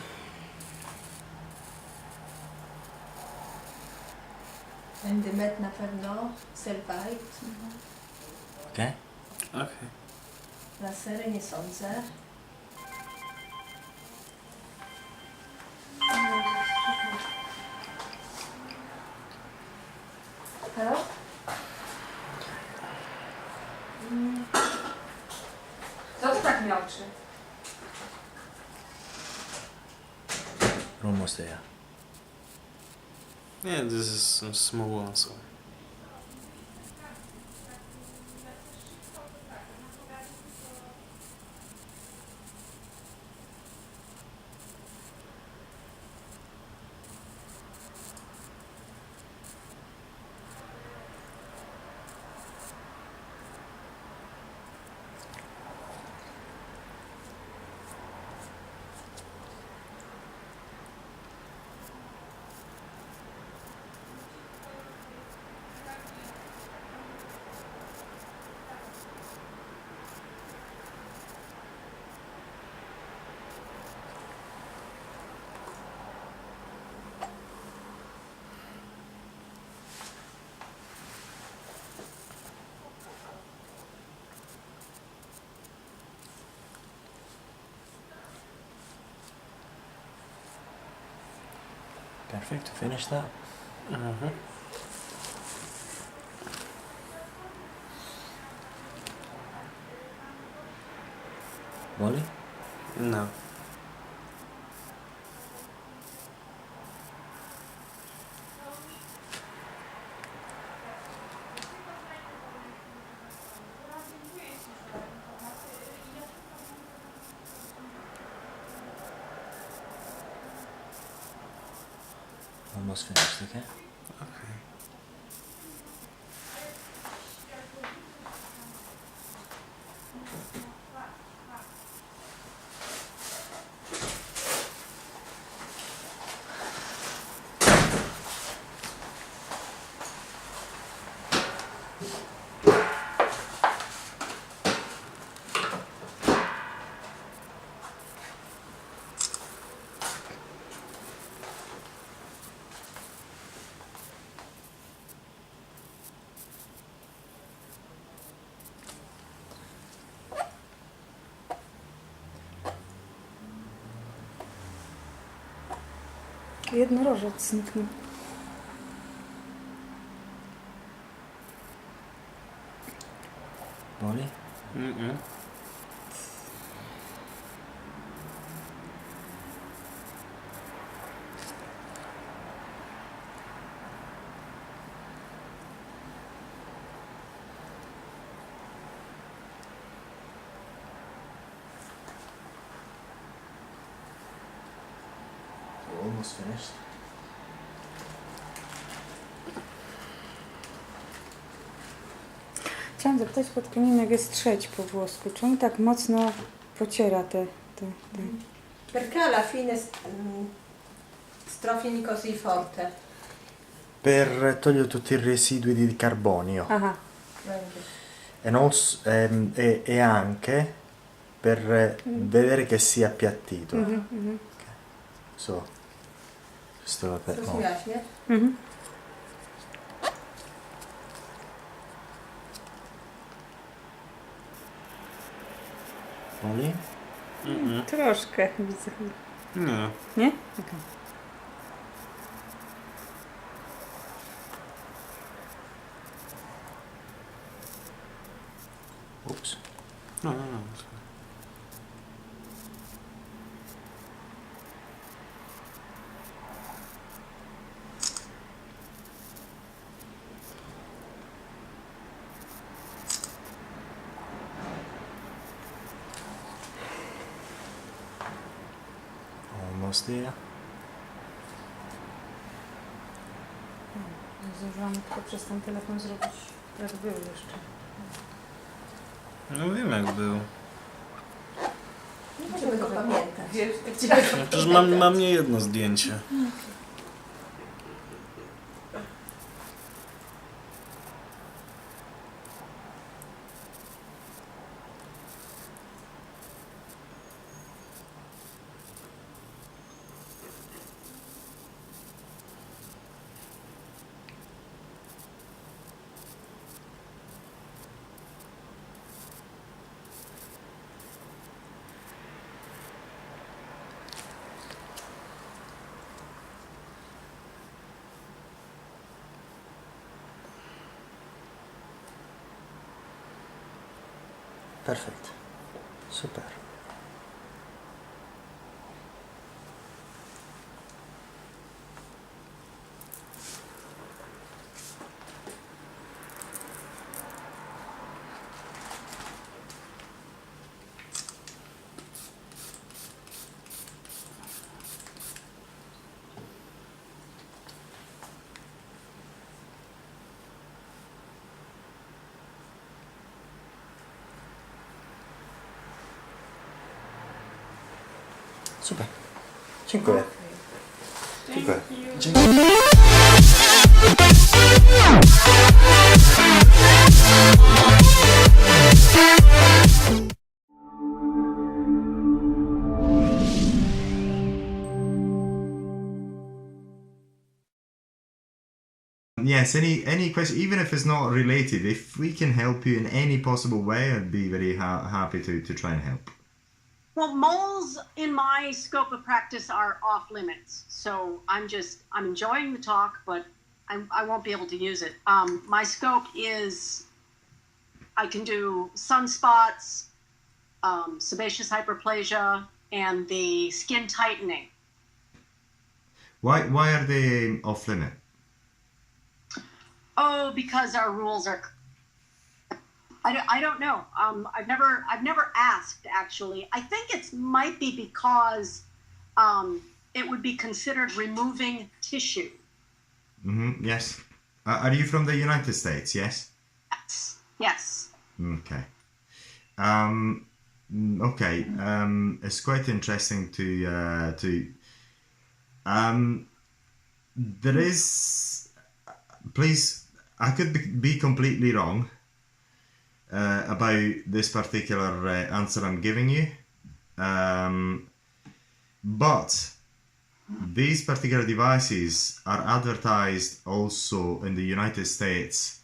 Endymet na pewno, Selvite, Okay. Okay. lasery nie sądzę. Halo? Co to tak miałczy? We're almost there. Yeah, this is some small one, so. Perfect, to finish that. Molly? No. Almost finished, okay? Okay. Jednorożec zniknął. Molly? Mm-mm. We're almost finished. Chciałam zapytać pod koniem, jak jest trzeć po włosku. Czy on tak mocno pociera te... Perché alla fine strofi così forte? Per togliere tutti i residui di carbonio. Aha. E anche per vedere che sia appiattito. So, just a little bit more. Zrozumiałaś, nie? Molly? Troszkę widzę. No. Nie? Okay. Oops. No, no, no. It's fine. Almost there. Zdążyłam tylko przez ten telefon zrobić, jak był jeszcze. No wiem jak był. Nie będziemy go pamiętać. No przecież mam nie jedno zdjęcie. Perfect. Super. Super. Dziękuję. Dziękuję. Yes, any question, even if it's not related, if we can help you in any possible way, I'd be very happy to try and help. Well, moles in my scope of practice are off limits. So I'm enjoying the talk, but I won't be able to use it. My scope is, I can do sunspots, sebaceous hyperplasia, and the skin tightening. Why are they off limit? Oh, because our rules are. I don't know. I've never asked actually. I think it might be because it would be considered removing tissue. Mm-hmm. Yes. Are you from the United States? Yes. Yes. Yes. Okay. Okay. It's quite interesting to. There is. Please, I could be completely wrong. About this particular answer I'm giving you, but these particular devices are advertised also in the United States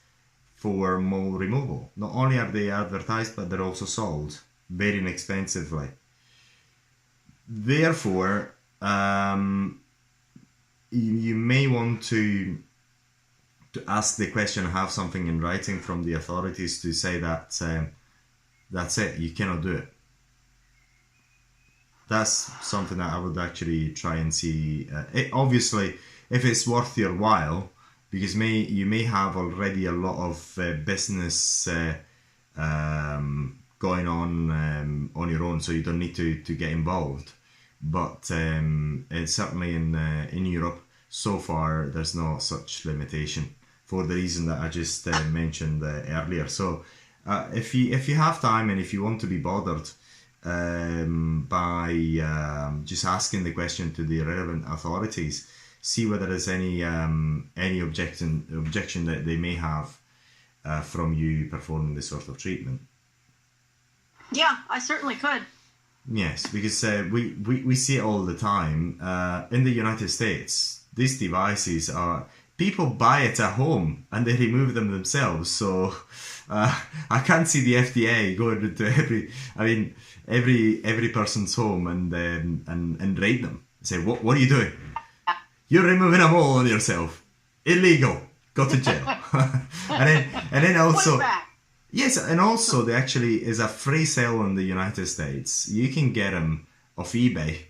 for mole removal. Not only are they advertised, but they're also sold very inexpensively. Therefore, you may want to ask the question, have something in writing from the authorities to say that that's it, you cannot do it. That's something that I would actually try and see. Obviously, if it's worth your while, because you may have already a lot of business going on your own, so you don't need to get involved. But it's certainly in Europe, so far, there's no such limitation, for the reason that I just mentioned earlier. So if you have time and if you want to be bothered by just asking the question to the relevant authorities, see whether there's any objection that they may have from you performing this sort of treatment. Yeah, I certainly could. Yes, because we see it all the time in the United States. These devices are, people buy it at home and they remove them themselves. So I can't see the FDA going into every person's home and raid them. Say, what are you doing? You're removing a mole on yourself. Illegal. Go to jail. and then also, yes, and also there actually is a free sale in the United States. You can get them off eBay.com,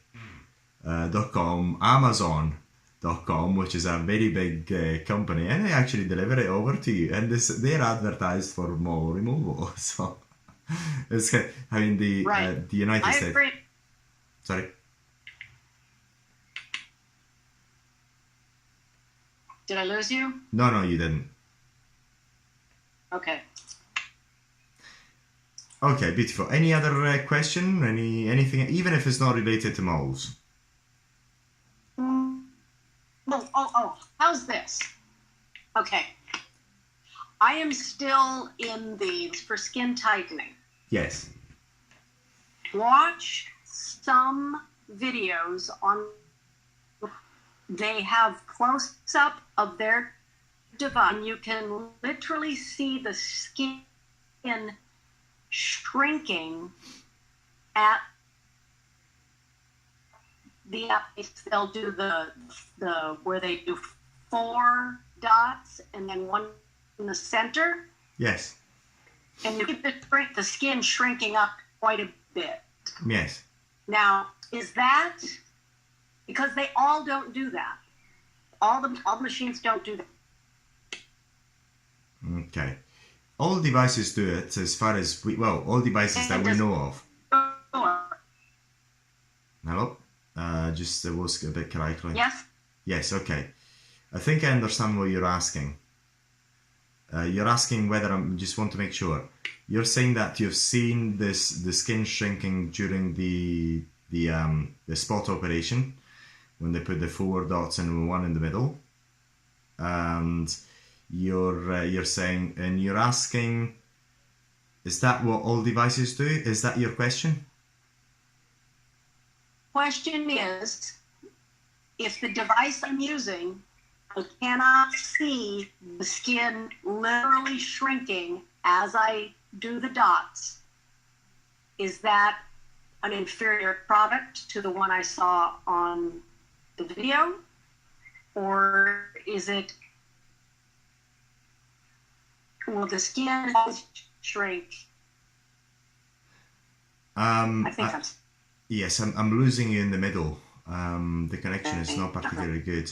Amazon.com, which is a very big company, and they actually deliver it over to you, and they're advertised for mole removal. So it's, I mean, the United States. Agree. Sorry. Did I lose you? No, you didn't. Okay. Okay, beautiful. Any other question? Anything, even if it's not related to moles? Oh, how's this? Okay. I am still in for skin tightening. Yes. Watch some videos on, they have close-up of their device. You can literally see the skin shrinking at the they'll do the where they do 4 dots and then one in the center. Yes. And you keep the skin shrinking up quite a bit. Yes. Now, is that because they all don't do that? All the machines don't do that. Okay. All devices do it as far as all devices that we know of. Hello? Just it was a bit crackly. Yes? Yes, okay. I think I understand what you're asking. You're asking whether I just want to make sure. You're saying that you've seen the skin shrinking during the spot operation when they put the 4 dots and 1 in the middle, and you're saying, and you're asking, is that what all devices do? Is that your question? Question is, if the device I'm using, I cannot see the skin literally shrinking as I do the dots, is that an inferior product to the one I saw on the video? Or is it, will the skin shrink? I think yes, I'm losing you in the middle. The connection is not particularly good.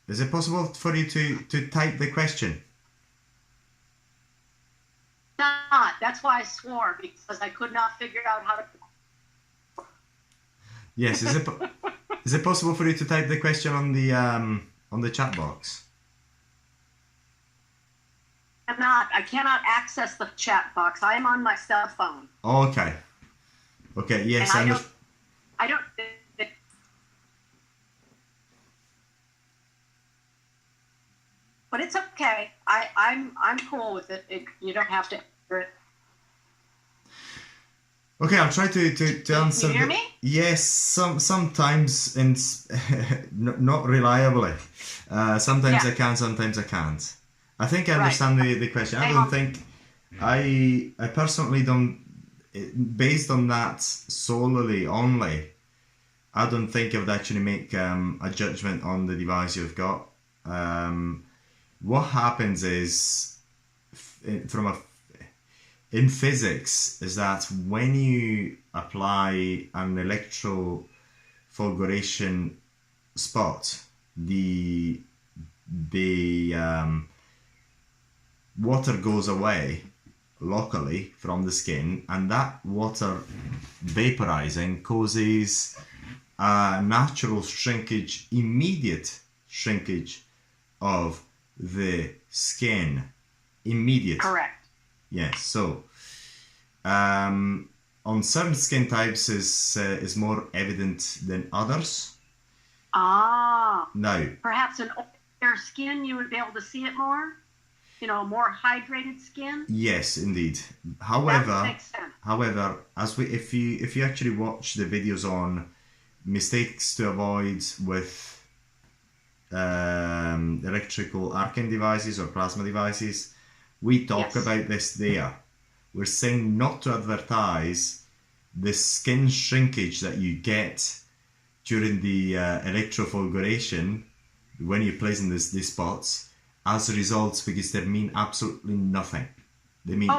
Is it possible for you to type the question? Not. That's why I swore, because I could not figure out how to. Yes. Is it possible for you to type the question on the chat box? I'm not. I cannot access the chat box. I am on my cell phone. Okay. Okay. Yes. And I don't. But it's okay. I'm cool with it. You don't have to answer it. Okay, I'll try to answer. Can you hear me? Yes, sometimes, and not reliably. Sometimes I can, sometimes I can't. I think I understand the question. I don't think I personally don't. Based on that solely only, I don't think I would actually make a judgment on the device you've got. What happens is, in physics, is that when you apply an electrofulguration spot, the water goes away locally from the skin, and that water vaporizing causes a natural shrinkage, immediate shrinkage of the skin. Immediate. Correct. Yes. So on certain skin types is more evident than others. Now, perhaps an oilier skin, you would be able to see it more. More hydrated skin. Yes, indeed. However, that makes sense. However, if you actually watch the videos on mistakes to avoid with electrical arcing devices or plasma devices, we talk about this there. We're saying not to advertise the skin shrinkage that you get during the electrofulguration when you're placing these spots as results, because they mean absolutely nothing. They mean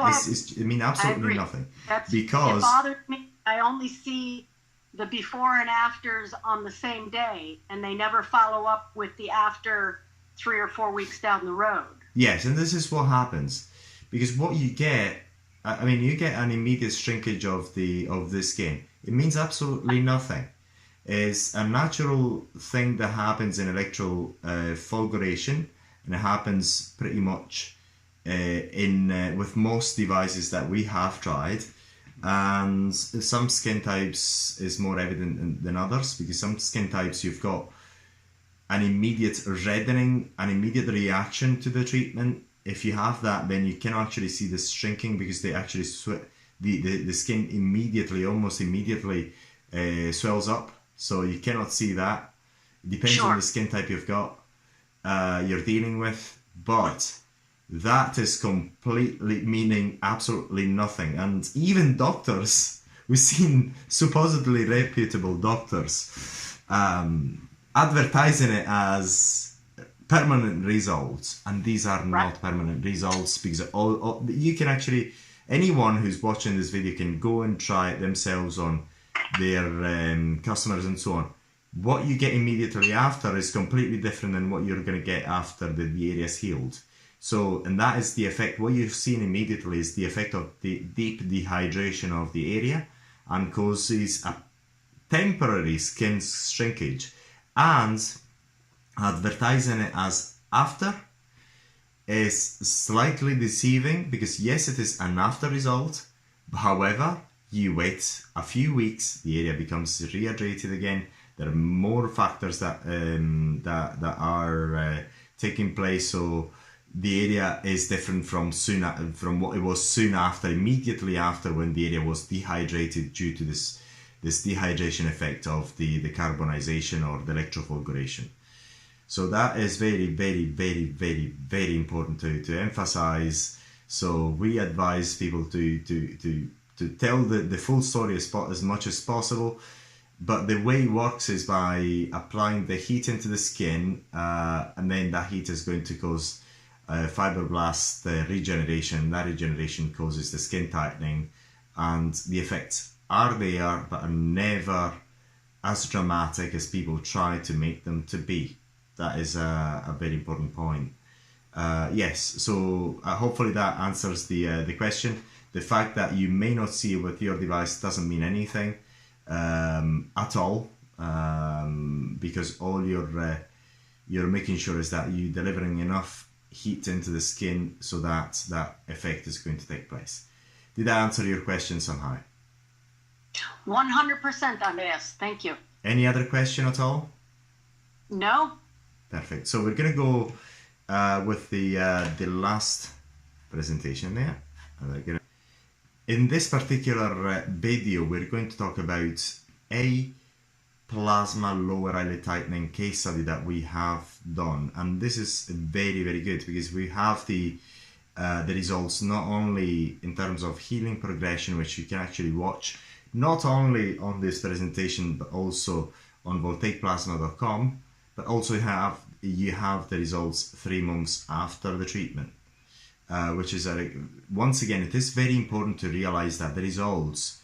they mean absolutely nothing. Because it bothers me. I only see the before and afters on the same day, and they never follow up with the after 3 or 4 weeks down the road. Yes, and this is what happens, because what you get, you get an immediate shrinkage of the skin. It means absolutely nothing. is a natural thing that happens in electro fulguration, and it happens pretty much with most devices that we have tried. And some skin types is more evident than others, because some skin types you've got an immediate reddening, an immediate reaction to the treatment. If you have that, then you can actually see this shrinking, because they actually the skin immediately, almost immediately swells up. So you cannot see that. It depends on the skin type you've got, you're dealing with, but that is completely meaning absolutely nothing. And even doctors, we've seen supposedly reputable doctors advertising it as permanent results, and these are not permanent results, because all you can actually, anyone who's watching this video can go and try it themselves on their customers and so on. What you get immediately after is completely different than what you're going to get after the area is healed. So, and that is the effect. What you've seen immediately is the effect of the deep dehydration of the area, and causes a temporary skin shrinkage. And advertising it as after is slightly deceiving, because yes, it is an after result. However, you wait a few weeks, the area becomes rehydrated again. There are more factors that that are taking place. So the area is different from what it was soon after, immediately after, when the area was dehydrated due to this dehydration effect of the carbonization or the electrofulguration. So that is very, very, very, very, very important to emphasize. So we advise people to tell the full story as much as possible. But the way it works is by applying the heat into the skin, and then that heat is going to cause fibroblast regeneration. That regeneration causes the skin tightening, and the effects are there, but are never as dramatic as people try to make them to be. That is a very important point. Yes, so hopefully that answers the question. The fact that you may not see it with your device doesn't mean anything at all, because all you're making sure is that you're delivering enough heat into the skin so that that effect is going to take place. Did I answer your question somehow? 100%, Andreas. Thank you. Any other question at all? No. Perfect. So we're going to go with the last presentation there. In this particular video, we're going to talk about a plasma lower eyelid tightening case study that we have done, and this is very, very good, because we have the results not only in terms of healing progression, which you can actually watch not only on this presentation but also on voltaicplasma.com, but also you have the results 3 months after the treatment, which is once again, it is very important to realize that the results,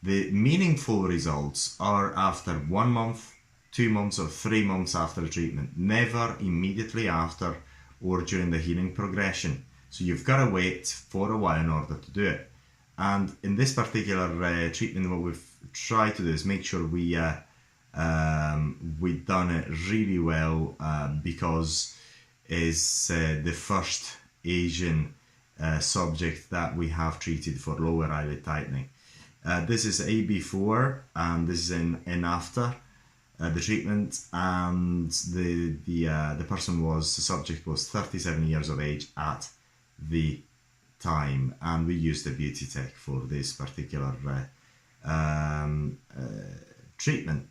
the meaningful results, are after 1 month, 2 months, or 3 months after the treatment, never immediately after or during the healing progression. So you've got to wait for a while in order to do it. And in this particular treatment, what we've tried to do is make sure we've done it really well, because it's the first Asian subject that we have treated for lower eyelid tightening. This is a before, and this is in after the treatment, and the person the subject was 37 years of age at the time, and we used the Beauty Tech for this particular treatment.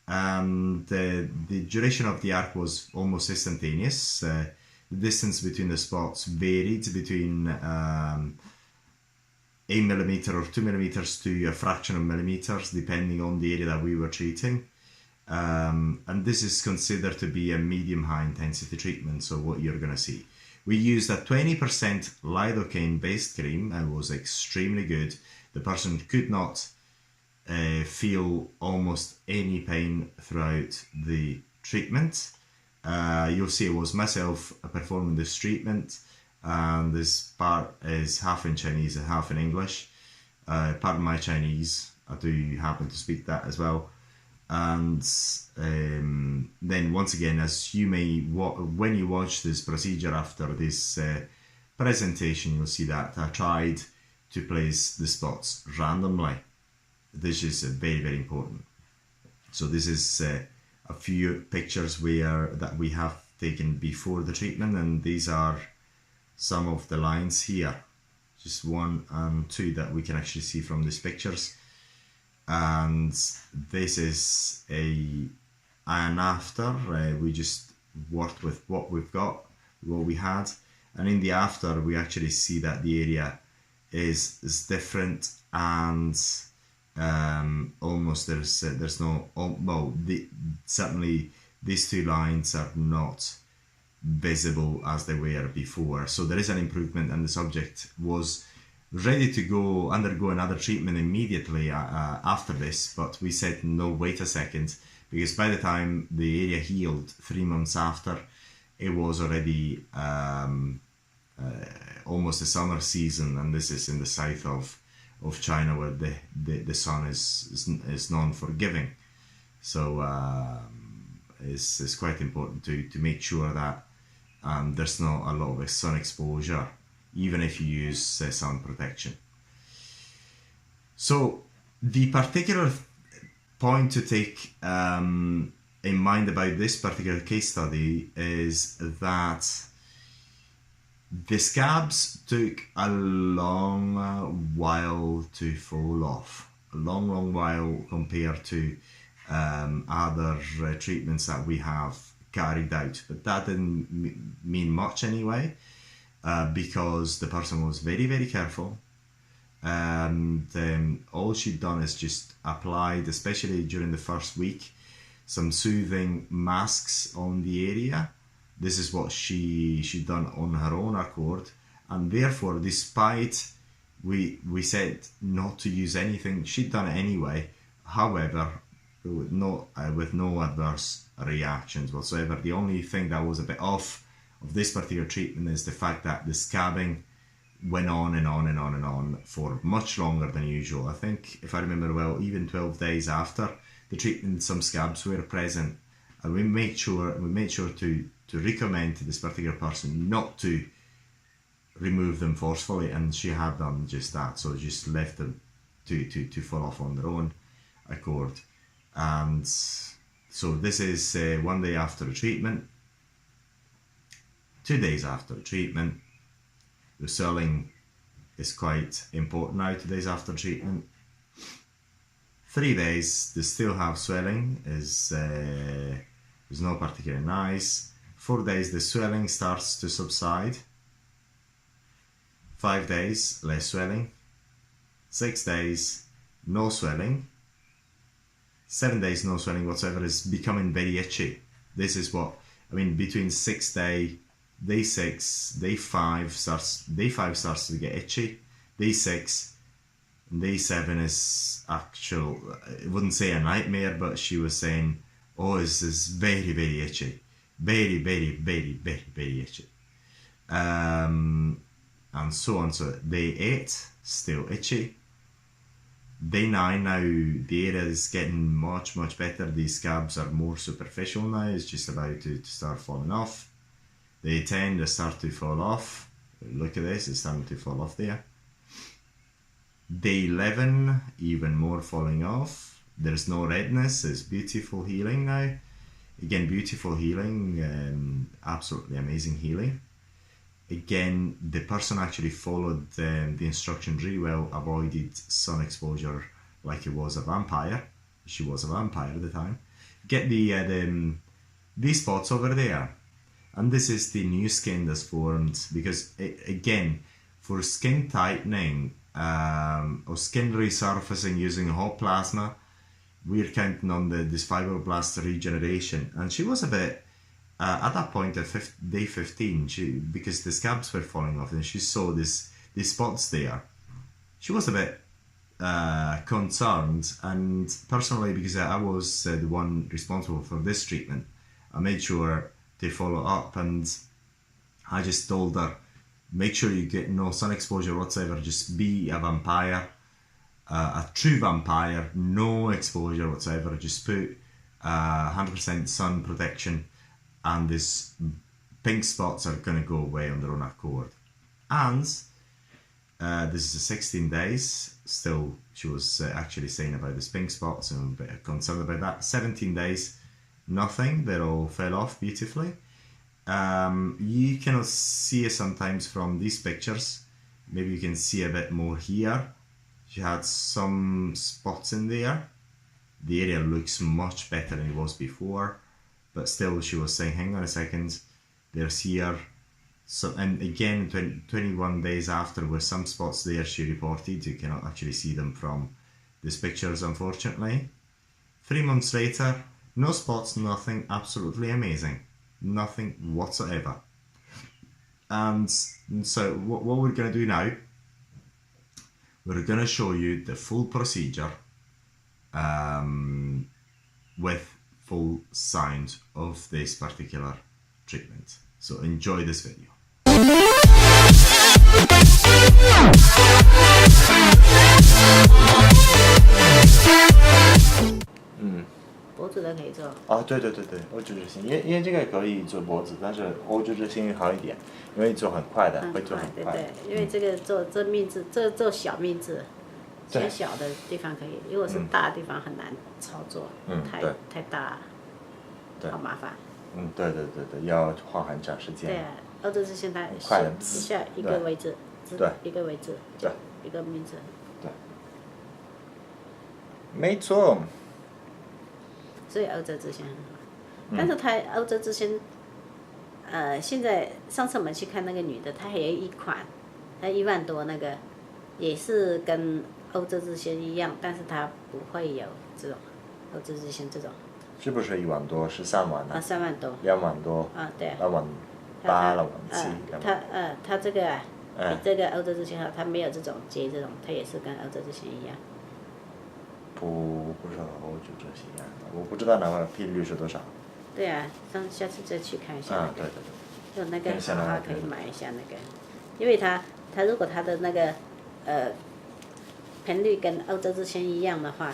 And the duration of the arc was almost instantaneous. The distance between the spots varied between 1 millimeter or 2 millimeters to a fraction of millimeters, depending on the area that we were treating. And this is considered to be a medium-high intensity treatment, so what you're going to see. We used a 20% lidocaine based cream, and it was extremely good. The person could not feel almost any pain throughout the treatment. You'll see it was myself performing this treatment, and this part is half in Chinese and half in English. Pardon my Chinese, I do happen to speak that as well. And then once again, as you may, when you watch this procedure after this presentation, you'll see that I tried to place the spots randomly. This is very, very important. So this is a few pictures that we have taken before the treatment, and these are some of the lines here, just 1 and 2 that we can actually see from these pictures. And this is an after. We just worked with what we've got, what we had, and in the after we actually see that the area is different, and almost there's no, well, certainly these 2 lines are not visible as they were before. So there is an improvement, and the subject was ready to undergo another treatment immediately after this, but we said no, wait a second, because by the time the area healed 3 months after, it was already almost the summer season, and this is in the south of China, where the sun is known for giving. So it's quite important to make sure that there's not a lot of sun exposure, even if you use sun protection. So the particular point to take in mind about this particular case study is that the scabs took a long while to fall off, a long while compared to other treatments that we have carried out, but that didn't mean much anyway, because the person was very, very careful, and all she'd done is just applied, especially during the first week, some soothing masks on the area. This is what she'd done on her own accord, and therefore, despite we said not to use anything, she'd done it anyway. However, with no adverse reactions whatsoever. The only thing that was a bit off of this particular treatment is the fact that the scabbing went on and on and on and on for much longer than usual. I think, if I remember well, even 12 days after the treatment, some scabs were present, and we made sure to recommend to this particular person not to remove them forcefully, and she had done just that. So just left them to fall off on their own accord. And so this is 1 day after the treatment, 2 days after the treatment. The swelling is quite important now, 2 days after treatment. 3 days, they still have swelling, is not particularly nice. 4 days, the swelling starts to subside. 5 days, less swelling. 6 days, no swelling. 7 days, no swelling whatsoever, is becoming very itchy. This is what, I mean, between day 6, day 5 starts to get itchy. Day 6 and day 7 is actual, I wouldn't say a nightmare, but she was saying, oh, this is very, very itchy. Very, very, very, very, very itchy. And so on. So day 8, still itchy. Day 9, now the area is getting much, much better. These scabs are more superficial now. It's just about to start falling off. Day 10, they start to fall off. Look at this, it's starting to fall off there. Day 11, even more falling off. There's no redness, it's beautiful healing now. Again, beautiful healing, absolutely amazing healing. Again, the person actually followed the instructions really well, avoided sun exposure like it was a vampire. She was a vampire at the time. Get these spots over there. And this is the new skin that's formed, because again, for skin tightening or skin resurfacing using hot plasma, we're counting on this fibroblast regeneration. And she was a bit, at that point at day 15, because the scabs were falling off and she saw these spots there, she was a bit concerned. And personally, because I was the one responsible for this treatment, I made sure to follow up, and I just told her, make sure you get no sun exposure whatsoever, just be a vampire a true vampire, no exposure whatsoever. Just put 100% sun protection, and these pink spots are going to go away on their own accord. And this is 16 days. Still, she was actually saying about these pink spots and a bit concerned about that. 17 days, nothing. They all fell off beautifully. You cannot see it sometimes from these pictures. Maybe you can see a bit more here. She had some spots in there. The area looks much better than it was before, but still she was saying, hang on a second, there's here. So, and again, 21 days after, with some spots there, she reported. You cannot actually see them from these pictures, unfortunately. 3 months later, no spots, nothing, absolutely amazing. Nothing whatsoever. And so what we're going to do now, we're going to show you the full procedure with full sound of this particular treatment. So enjoy this video.嗯，脖子的可以做。啊，对，欧洲之星，因为这个可以做脖子，但是欧洲之星好一点，因为做很快的，会做很快。对，因为这个做面字，这做小面字，小的地方可以，如果是大的地方很难操作，太大，好麻烦。对，要花很长时间。对啊，欧洲之星它一下一个位置，一个位置，对，一个面字。对，没错。所以欧洲之星很好，但是它欧洲之星，现在上次我们去看那个女的，她还有一款，她1万多那个，也是跟欧洲之星一样，但是它不会有这种欧洲之星这种。是不是1万多？是3万呢？3万多。2万多。对。2万8、2万7。它这个比这个欧洲之星好，它没有这种接这种，它也是跟欧洲之星一样。不是和欧洲之星一样的，我不知道那个频率是多少。对啊，下次再去看一下那个。对。就那个好好可以买一下那个，因为它如果它的那个频率跟欧洲之星一样的话，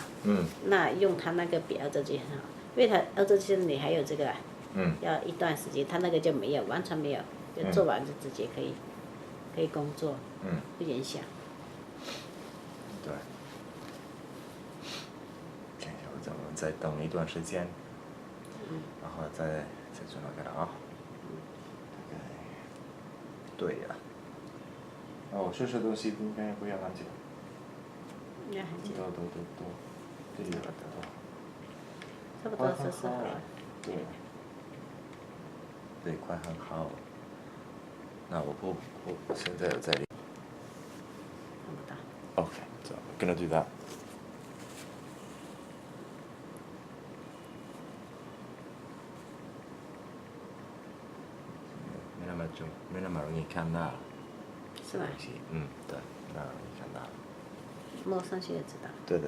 那用它那个比欧洲之星好，因为它欧洲之星你还有这个，要一段时间，它那个就没有，完全没有，就做完就直接可以工作，不影响。对。咱们再等一段时间，然后再做那个了啊。对呀。哦，这些东西应该不要很久。要很久。都，这里了都。差不多是好了。对，快很好。那我现在有在里。看不到。Okay, so I'm gonna do that.没那么容易看到。是吧？对，那容易看到。摸上去也知道。对。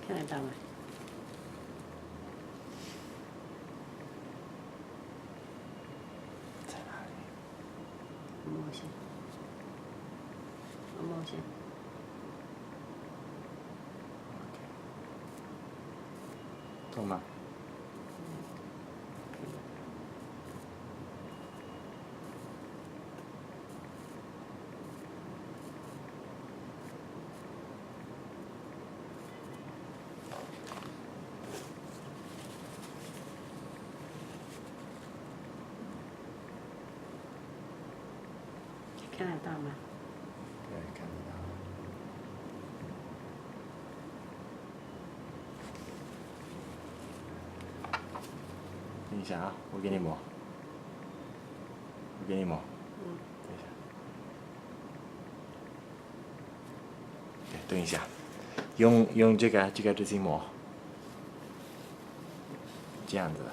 看得到吗？在哪里？摸一下。摸一下。痛吗？看得到吗？对，看得到。等一下啊，我给你摸。等一下。等一下，用这个纸巾摸。这样子的。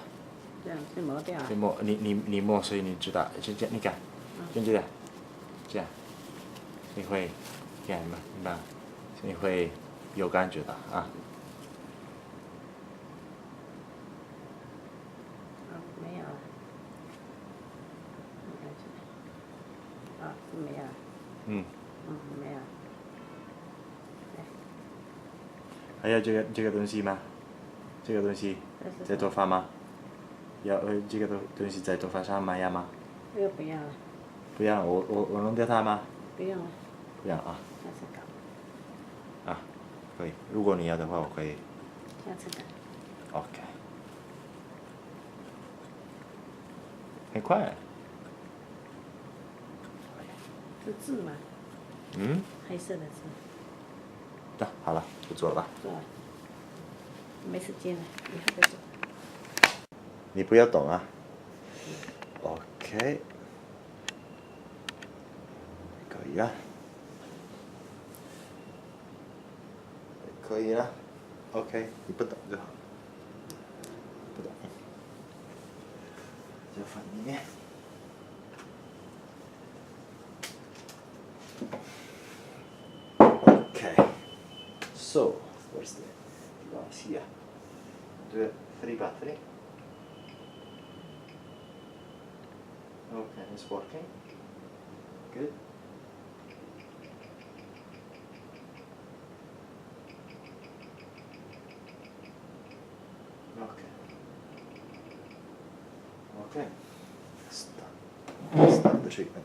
这样再磨掉。你摸，所以你知道，这样你看，就这样，这样，你会看吗？你会有感觉的啊。啊，没有，嗯，没有。还有这个东西吗？这个东西在头发吗？要这个东西在头发上买呀吗？这个不要了。不要，我弄掉它吗？不用了。不要啊。下次搞。啊，可以。如果你要的话，我可以。下次搞。OK。很快。是字吗？嗯。黑色的字。好了，不做了吧。做了。没时间了，以后再做。你不要动啊。OK。可以了。可以了。OK， 你不动就好。不动。就放里面。Okay. So, where's the glass here? Do it 3 battery. Okay, it's working. Good. Okay. Okay. Start the treatment.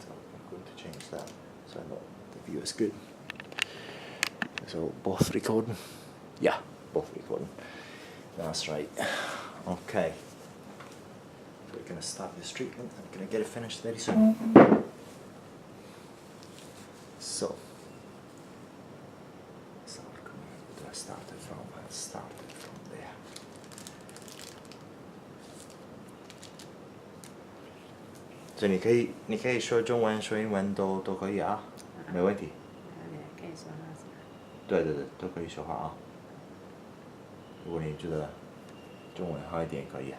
So I'm going to change that so I know the view is good. So both recording? Yeah, both recording. That's right. Okay. So we're going to start this treatment. I'm going to get it finished very soon. So, do I start it from? I'll start it from there. So 你可以说中文说英文都可以啊，没问题。可以说话是吧？对，都可以说话啊。如果你觉得中文好一点可以。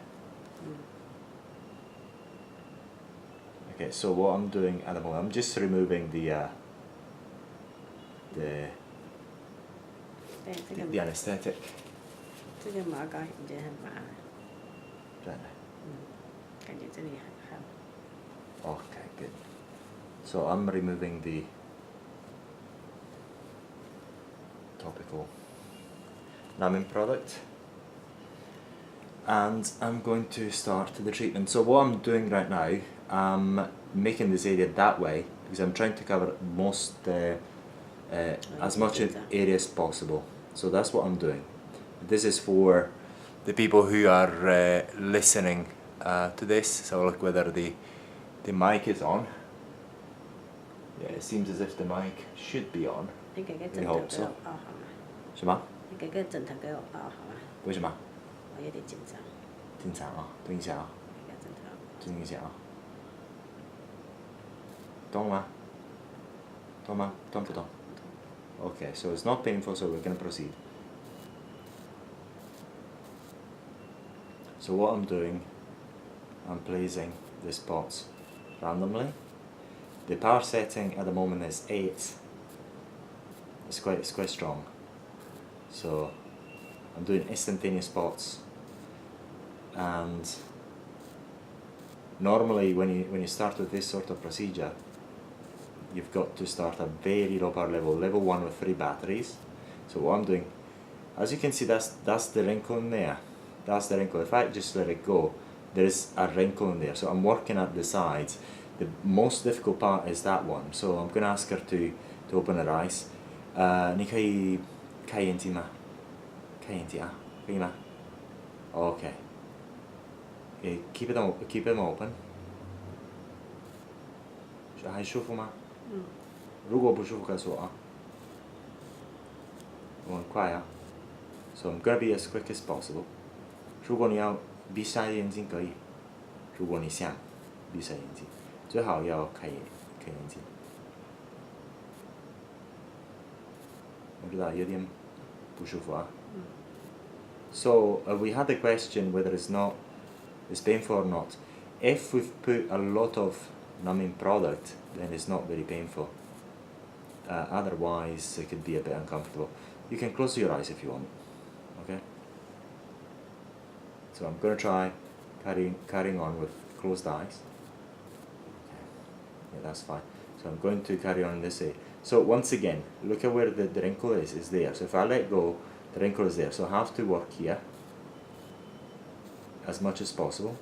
Okay, so what I'm doing at the moment, I'm just removing the anesthetic. 这个毛膏已经很麻了。对的。感觉这里很厚。Okay, good. So I'm removing the topical numbing product. And I'm going to start the treatment. So what I'm doing right now, I'm making this area that way because I'm trying to cover as much area as possible. So that's what I'm doing. This is for the people who are listening to this. So look whether the mic is on. Yeah, it seems as if the mic should be on. We hope so. 什么？你给个枕头给我包好吗？为什么？我有点紧张。紧张啊，蹲一下啊。给个枕头。蹲一下啊。动吗？动吗？动不动？ Okay, so it's not painful, so we're going to proceed. So what I'm doing, I'm placing the spots randomly. The power setting at the moment is 8. It's quite strong. So I'm doing instantaneous spots. And normally when you start with this sort of procedure, you've got to start at very low power level 1 with 3 batteries. So what I'm doing, as you can see, that's the wrinkle in there. That's the wrinkle. If I just let it go, there's a wrinkle in there. So I'm working at the sides. The most difficult part is that one. So I'm going to ask her to open her eyes. 你可以开眼睛吗？开眼睛啊，可以吗？ Okay. Okay, keep them open. 还舒服吗？如果不舒服告诉我啊。我很快啊。So I'm gonna be as quick as possible. 如果你要闭上眼睛可以，如果你想闭上眼睛，最好要开眼睛。我知道有点不舒服啊。So we had the question whether it's painful or not. If we've put a lot of numbing product, then it's not very painful. Otherwise, it could be a bit uncomfortable. You can close your eyes if you want. Okay. So I'm going to try carrying on with closed eyes. Okay. Yeah, that's fine. So I'm going to carry on in this way. So once again, look at where the wrinkle is there. So if I let go, the wrinkle is there. So I have to work here as much as possible,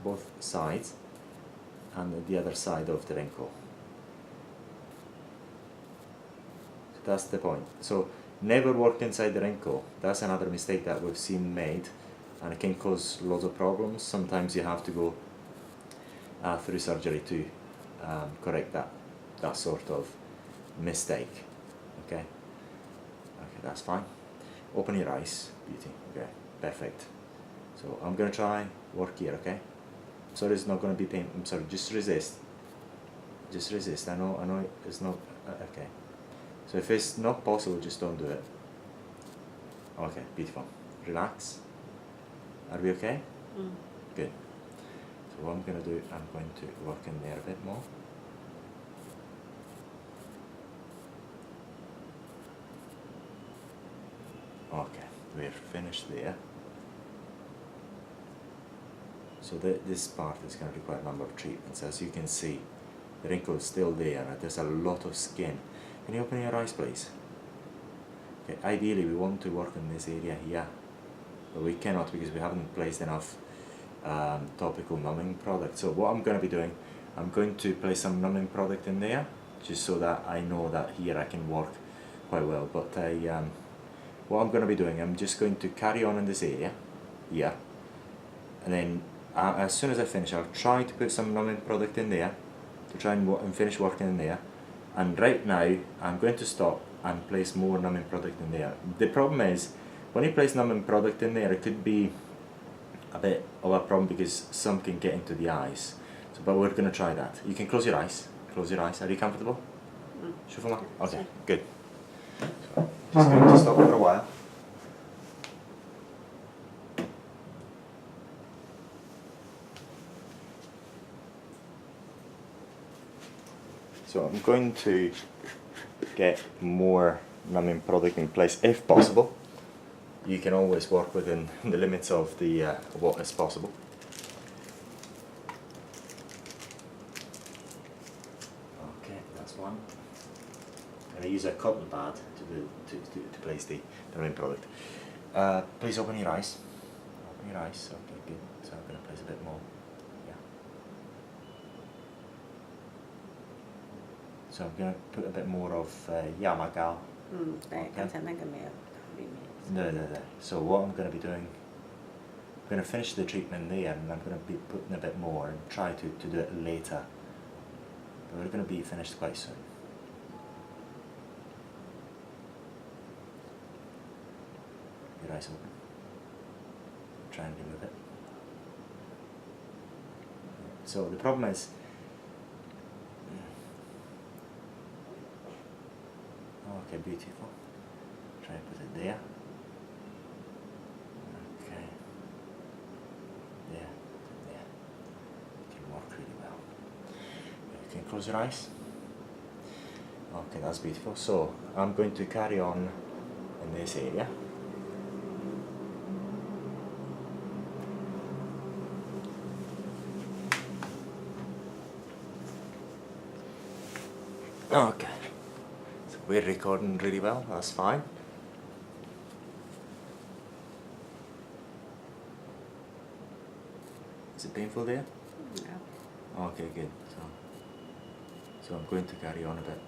both sides, and the other side of the wrinkle. So that's the point. So never work inside the wrinkle. That's another mistake that we've seen made, and it can cause lots of problems. Sometimes you have to go through surgery to correct that sort of mistake. Okay, that's fine. Open your eyes, beauty. Okay, perfect. So I'm gonna try work here. Okay, sorry, it's not gonna be pain. I'm sorry, just resist. Just resist. I know it's not okay. So if it's not possible, just don't do it. Okay, beautiful. Relax. Are we okay? Good. So what I'm going to do, I'm going to work in there a bit more. Okay, we're finished there. So this part is going to require a number of treatments. As you can see, the wrinkle is still there. There's a lot of skin. Can you open your eyes, please? Okay, ideally we want to work in this area here, but we cannot because we haven't placed enough topical numbing product. So what I'm going to be doing, I'm going to place some numbing product in there, just so that I know that here I can work quite well. But what I'm going to be doing, I'm just going to carry on in this area here, and then as soon as I finish, I'll try to put some numbing product in there to try and finish working in there. And right now, I'm going to stop and place more numbing product in there. The problem is, when you place numbing product in there, it could be a bit of a problem because some can get into the eyes. So, but we're going to try that. You can close your eyes. Close your eyes. Are you comfortable? Shufala? Okay, good. So, just going to stop for a while. So I'm going to get more numbing product in place if possible. You can always work within the limits of the what is possible. Okay, that's one. And I use a cotton pad to place the numbing product. Please open your eyes. Open your eyes. Okay, good. So I'm going to place a bit more. So I'm going to put a bit more of Yamagal. No. So what I'm going to be doing, I'm going to finish the treatment there, and I'm going to be putting a bit more and try to do it later. But we're going to be finished quite soon. Your eyes open. Try and remove it. So the problem is, okay, beautiful. Try and put it there. Okay. There. You can work really well. You can close your eyes. Okay, that's beautiful. So I'm going to carry on in this area. Okay. We're recording really well, that's fine. Is it painful there? No. Okay, good. So I'm going to carry on a bit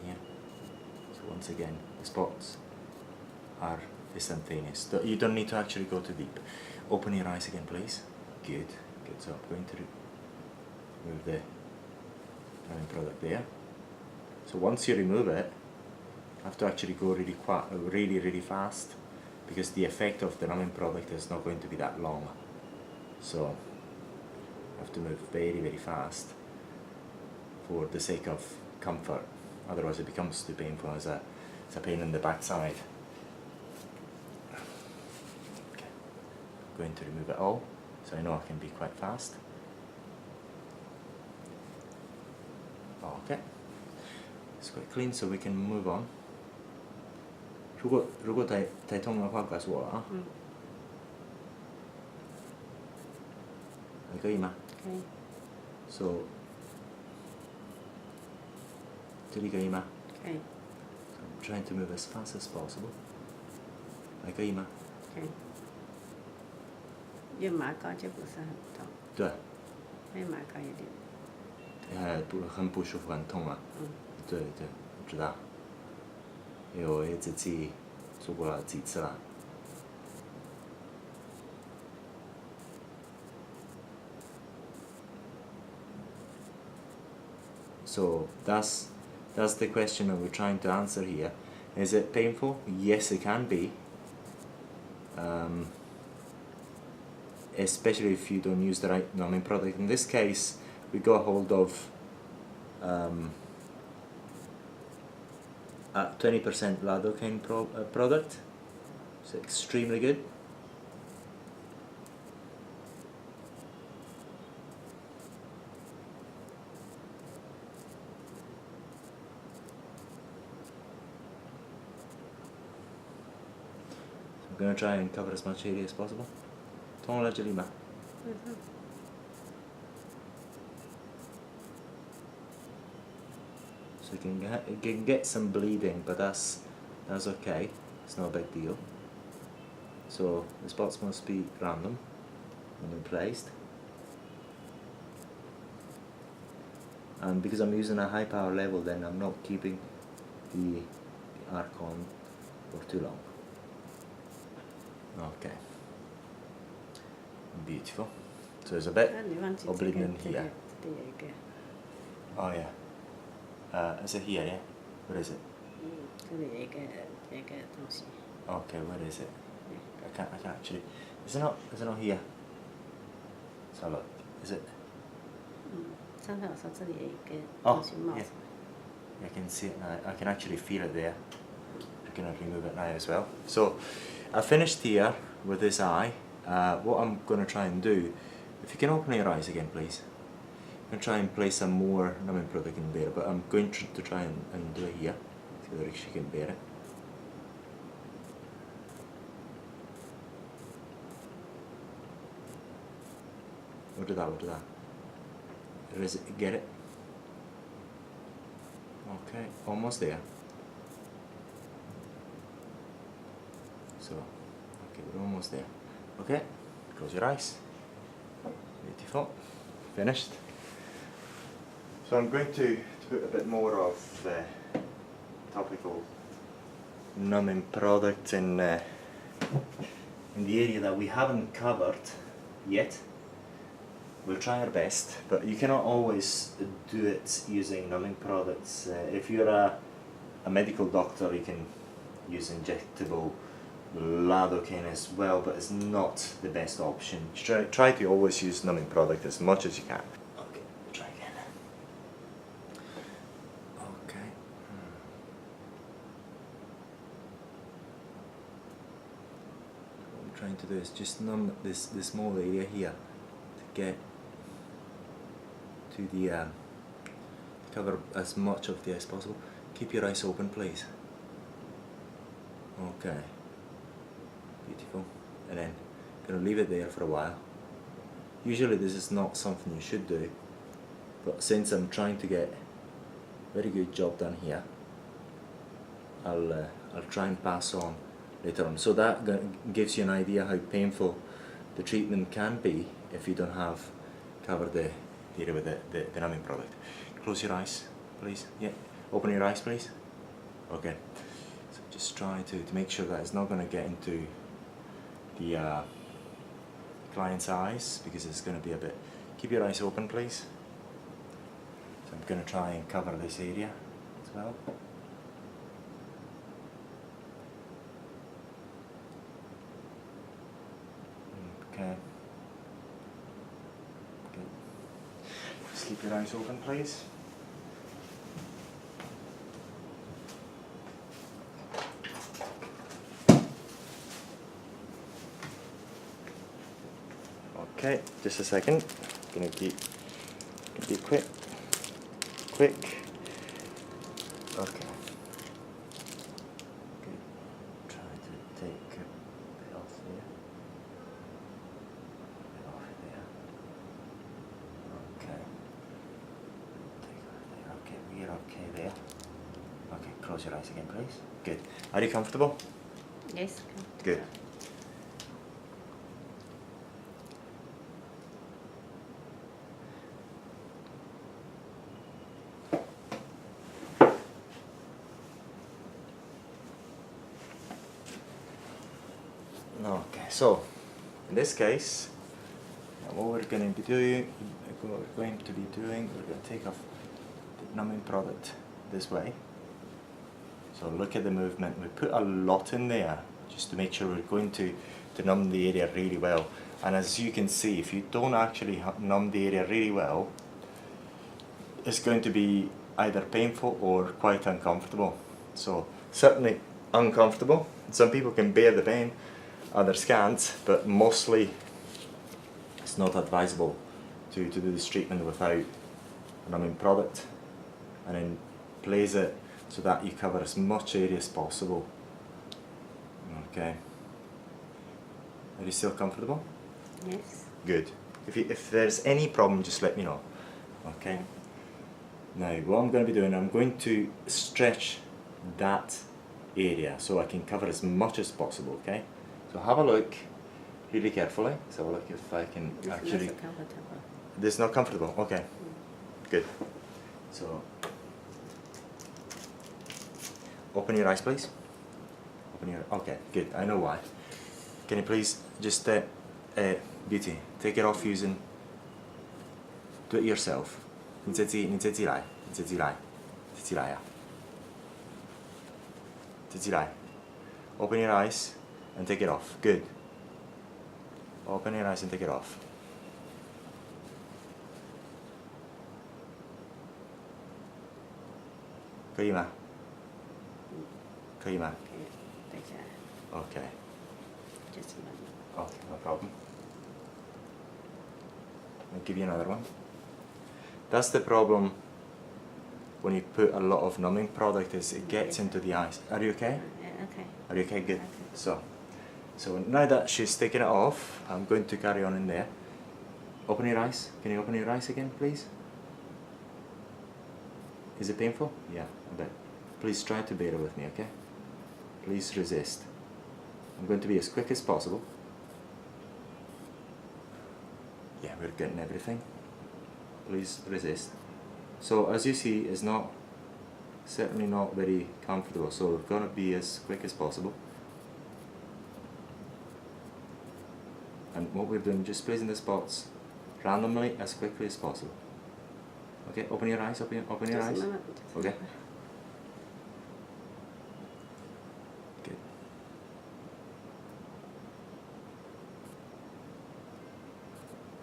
here. So once again, the spots are instantaneous. You don't need to actually go too deep. Open your eyes again, please. Good. So I'm going to remove the product there. So once you remove it, you have to actually go really fast, because the effect of the numbing product is not going to be that long. So you have to move very fast for the sake of comfort. Otherwise it becomes too painful. It's a pain in the backside. Okay. I'm going to remove it all, so I know I can be quite fast. Okay. It's quite clean, so we can move on. 如果睇痛嘅話，告訴我啊。还可以吗？可以。So 这里可以吗？可以。So I'm trying to move as fast as possible. 还可以吗？可以。越马高就不是很痛。对。越马高一点。很不舒服，很痛啊。对对，我知道。因为我也自己做过了几次了。So that's the question that we're trying to answer here. Is it painful? Yes, it can be. Especially if you don't use the right numbing product. In this case, we got hold of a 20% lidocaine product. It's extremely good. I'm going to try and cover as much area as possible. Ton la Jalima. So you can get some bleeding, but that's okay. It's not a big deal. So the spots must be random and placed. And because I'm using a high power level, then I'm not keeping the arc on for too long. Okay. Beautiful. So there's a bit of bleeding in here. Oh yeah. Is it here, yeah? What is it? Okay, where is it? I can't actually. Is it not here? Let's have a look. Is it? Oh, yeah. I can see it now. I can actually feel it there. I can remove it now as well. So, I finished here with this eye. What I'm going to try and do, if you can open your eyes again, please. I'm going to try and place some more numbing product in there, but I'm going to try and do it here. See whether she can bear it. What did that? Get it? Okay, almost there. So, okay, we're almost there. Okay, close your eyes. Beautiful. Finished. So I'm going to put a bit more of topical numbing product in the area that we haven't covered yet. We'll try our best, but you cannot always do it using numbing products. If you're a medical doctor, you can use injectable lidocaine as well, but it's not the best option. Try to always use numbing product as much as you can. Okay, try again. Okay. What I'm trying to do is just numb this small area here to get to the cover as much of the eye as possible. Keep your eyes open, please. Okay. Beautiful. And then gonna leave it there for a while. Usually this is not something you should do, but since I'm trying to get a very good job done here, I'll try and pass on later on. So that gives you an idea how painful the treatment can be if you don't have covered the area with the numbing product. Close your eyes, please. Yeah. Open your eyes, please. Okay. So just try to make sure that it's not going to get into the client's eyes, because it's going to be a bit. Keep your eyes open, please. So I'm going to try and cover this area as well. Okay. Good. Just keep your eyes open, please. Okay, just a second. Gonna be quick. Okay. Good. Try to take a bit off there. A bit off there. Close your eyes again, please. Good. Are you comfortable? Yes. Good. Okay, so in this case, what we're going to be doing, we're going to take off the numbing product this way. So look at the movement. We put a lot in there just to make sure we're going to numb the area really well. And as you can see, if you don't actually numb the area really well, it's going to be either painful or quite uncomfortable. So certainly uncomfortable. Some people can bear the pain, others can't, but mostly it's not advisable to do this treatment without a numbing product, and then place it so that you cover as much area as possible. Okay. Are you still comfortable? Yes. Good. If there's any problem, just let me know. Okay. Now, what I'm going to be doing, I'm going to stretch that area so I can cover as much as possible. Okay. So have a look really carefully. So have a look if I can actually. Not so comfortable. This is not comfortable. Okay. Good. So open your eyes, please. Open your. Okay. Good. I know why. Can you please just Beauty, take it off using. Do it yourself. 你自己来. Open your eyes and take it off. Good. Open your eyes and take it off.可以吗？可以吗？ Okay. Just a moment. Okay, no problem. I'll give you another one. That's the problem when you put a lot of numbing product, is it gets into the eyes. Are you okay? Okay. Are you okay? Good. So now that she's taken it off, I'm going to carry on in there. Open your eyes. Can you open your eyes again, please? Is it painful? Yeah, I bet. Please try to bear it with me, okay? Please resist. I'm going to be as quick as possible. Yeah, we're getting everything. Please resist. So as you see, it's certainly not very comfortable, so we're going to be as quick as possible. And what we're doing, just placing the spots randomly as quickly as possible. Okay, open your eyes, open your eyes. Okay. Good.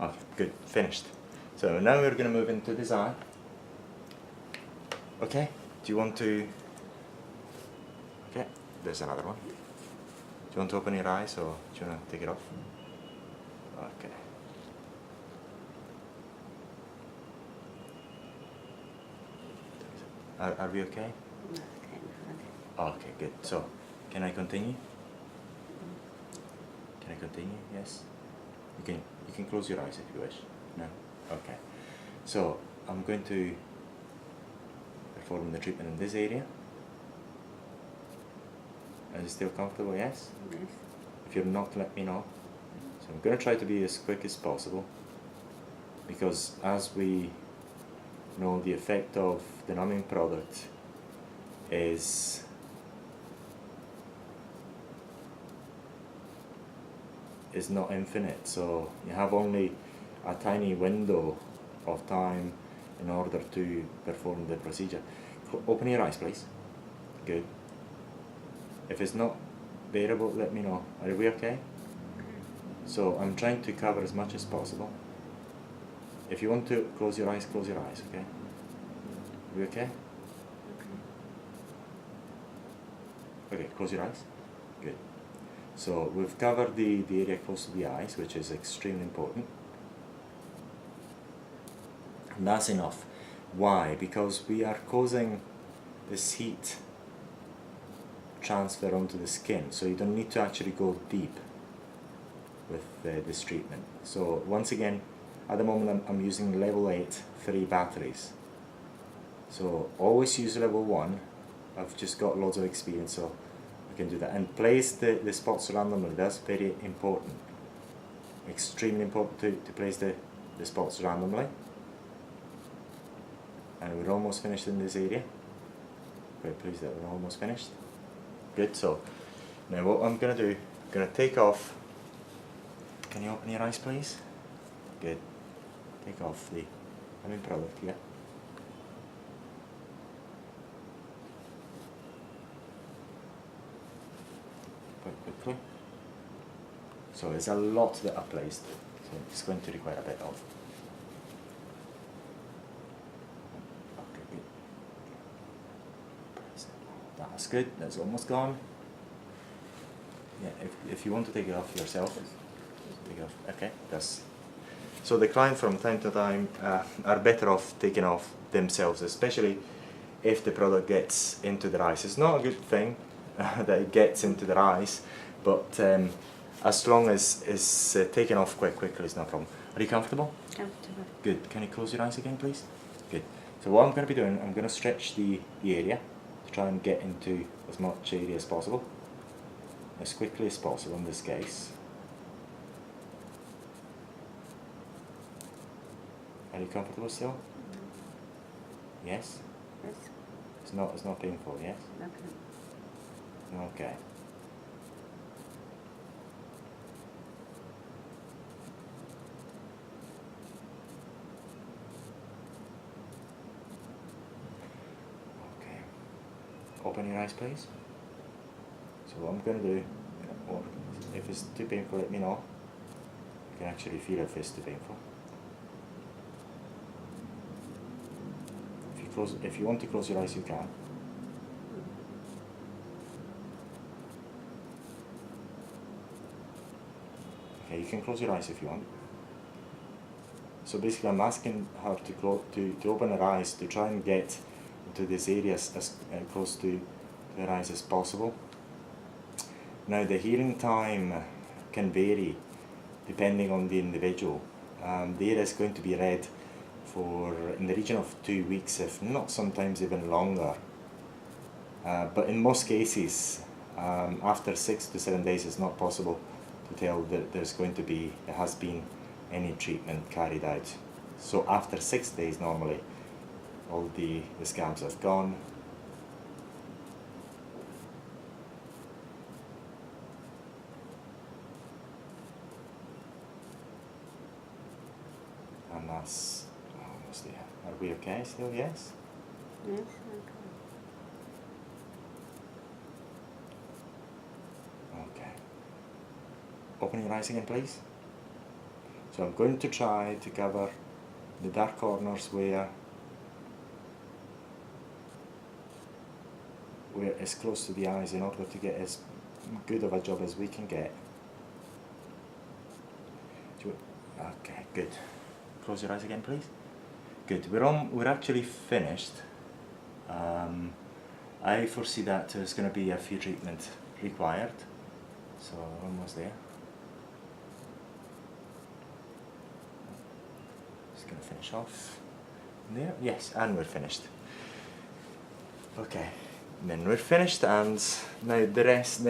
Okay, good, finished. So now we're going to move into this eye. Okay, do you want to... Okay, there's another one. Do you want to open your eyes or do you want to take it off? Okay. Are we okay? Okay, good. So, can I continue? Can I continue? Yes? You can close your eyes if you wish. No? Okay. So, I'm going to perform the treatment in this area. Are you still comfortable? Yes? Yes. If you're not, let me know. So I'm going to try to be as quick as possible, because as we know, the effect of the numbing product is not infinite, so you have only a tiny window of time in order to perform the procedure. Open your eyes, please. Good. If it's not bearable, let me know. Are we okay? So I'm trying to cover as much as possible. If you want to close your eyes, okay? Are we okay? Okay, close your eyes. Good. So we've covered the area close to the eyes, which is extremely important. And that's enough. Why? Because we are causing this heat transfer onto the skin, so you don't need to actually go deep with this treatment. So once again, at the moment I'm using level 8 3 batteries. So always use level 1 I've just got loads of experience, so I can do that. And place the spots randomly. That's very important. Extremely important to place the spots randomly. And we're almost finished in this area. Very pleased that we're almost finished. Good. So now what I'm going to do, I'm going to take off. Can you open your eyes, please? Good. Take off the product here. Quite quickly. So there's a lot that are placed, so it's going to require a bit of. Okay, good. That's good. That's almost gone. Yeah, if you want to take it off yourself, take it off. Okay, that's. So the client from time to time are better off taking off themselves, especially if the product gets into their eyes. It's not a good thing that it gets into their eyes, but as long as it's taken off quite quickly, it's no problem. Are you comfortable? Comfortable. Good. Can you close your eyes again, please? Good. So what I'm going to be doing, I'm going to stretch the area to try and get into as much area as possible, as quickly as possible in this case. Are you comfortable still? Mm-hmm. Yes? Yes. It's not painful, yes? Okay. Okay. Okay. Open your eyes, please. So what I'm going to do, or if it's too painful, let me know. You can actually feel if it's too painful. If you want to close your eyes, you can. Okay, you can close your eyes if you want. So basically, I'm asking her to open her eyes to try and get into this area as close to her eyes as possible. Now, the healing time can vary depending on the individual. The area is going to be red for in the region of 2 weeks, if not sometimes even longer. But in most cases, after 6 to 7 days, it's not possible to tell that there has been any treatment carried out. So after 6 days, normally, all the scabs have gone. And that's almost there. Are we okay still? Yes? Yes, Okay. Open your eyes again, please. So I'm going to try to cover the dark corners where it's close to the eyes in order to get as good of a job as we can get. Okay, good. Close your eyes again, please. Good. We're actually finished. I foresee that there's going to be a few treatments required, so we're almost there. Just going to finish off there. Yes, and we're finished. Okay, then we're finished, and now the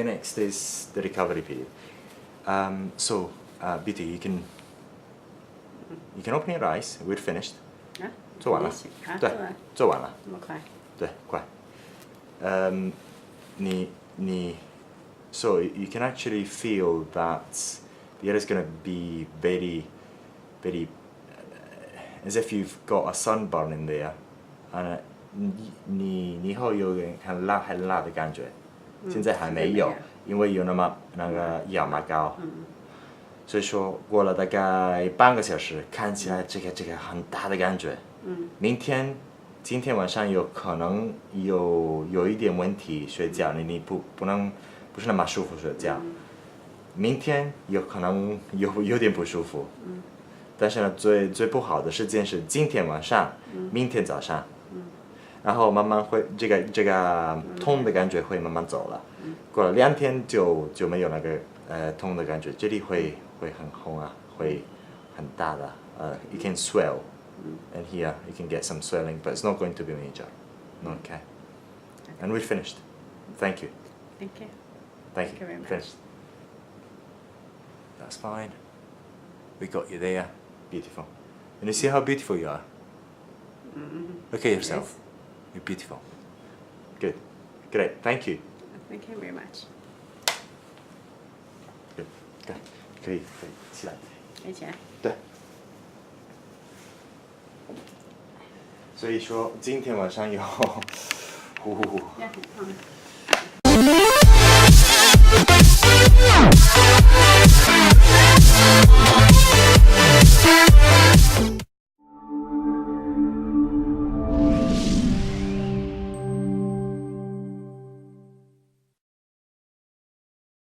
next is the recovery period. So, Beauty, you can open your eyes. We're finished. Yeah. 做完了，对，做完了。那么快。对，快。So you can actually feel that the air is going to be very, very, as if you've got a sunburn in there, and 你会有很辣的感觉，现在还没有，因为有那个亚麻膏。所以说过了大概半个小时，看起来这个很大的感觉。今天晚上有可能有一点问题睡觉，你不是那么舒服睡觉。明天有可能有点不舒服。但是呢，最不好的时间是今天晚上，明天早上。然后慢慢会这个痛的感觉会慢慢走了。过了2天就没有那个痛的感觉，这里会很红啊，会很大的，it can swell, and here you can get some swelling, but it's not going to be major. Okay. And we're finished. Thank you. Thank you. Thank you. very much. Finished. That's fine. We got you there. Beautiful. And you see how beautiful you are? Look at yourself. Yes. You're beautiful. Good. Great. Thank you. Thank you very much. Good. Good. 可以起来。可以起来。对。所以说今天晚上有呼呼呼。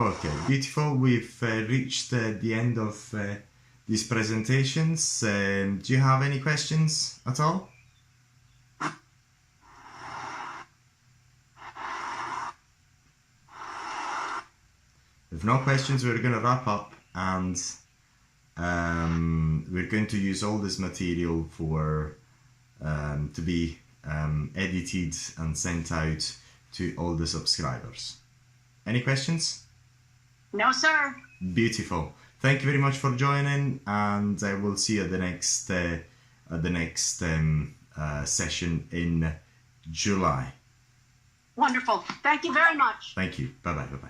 Okay, beautiful. We've reached the end of these presentations. Do you have any questions at all? If no questions, we're going to wrap up, and we're going to use all this material for to be edited and sent out to all the subscribers. Any questions? No, sir. Beautiful. Thank you very much for joining, and we'll see you at the next session in July. Wonderful. Thank you very much. Thank you. Bye bye. Bye bye.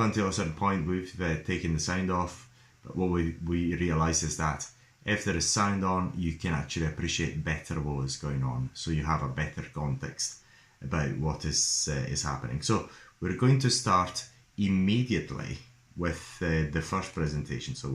Until a certain point, we've taken the sound off, but what we realise is that if there is sound on, you can actually appreciate better what is going on, so you have a better context about what is happening. So we're going to start immediately with the first presentation. So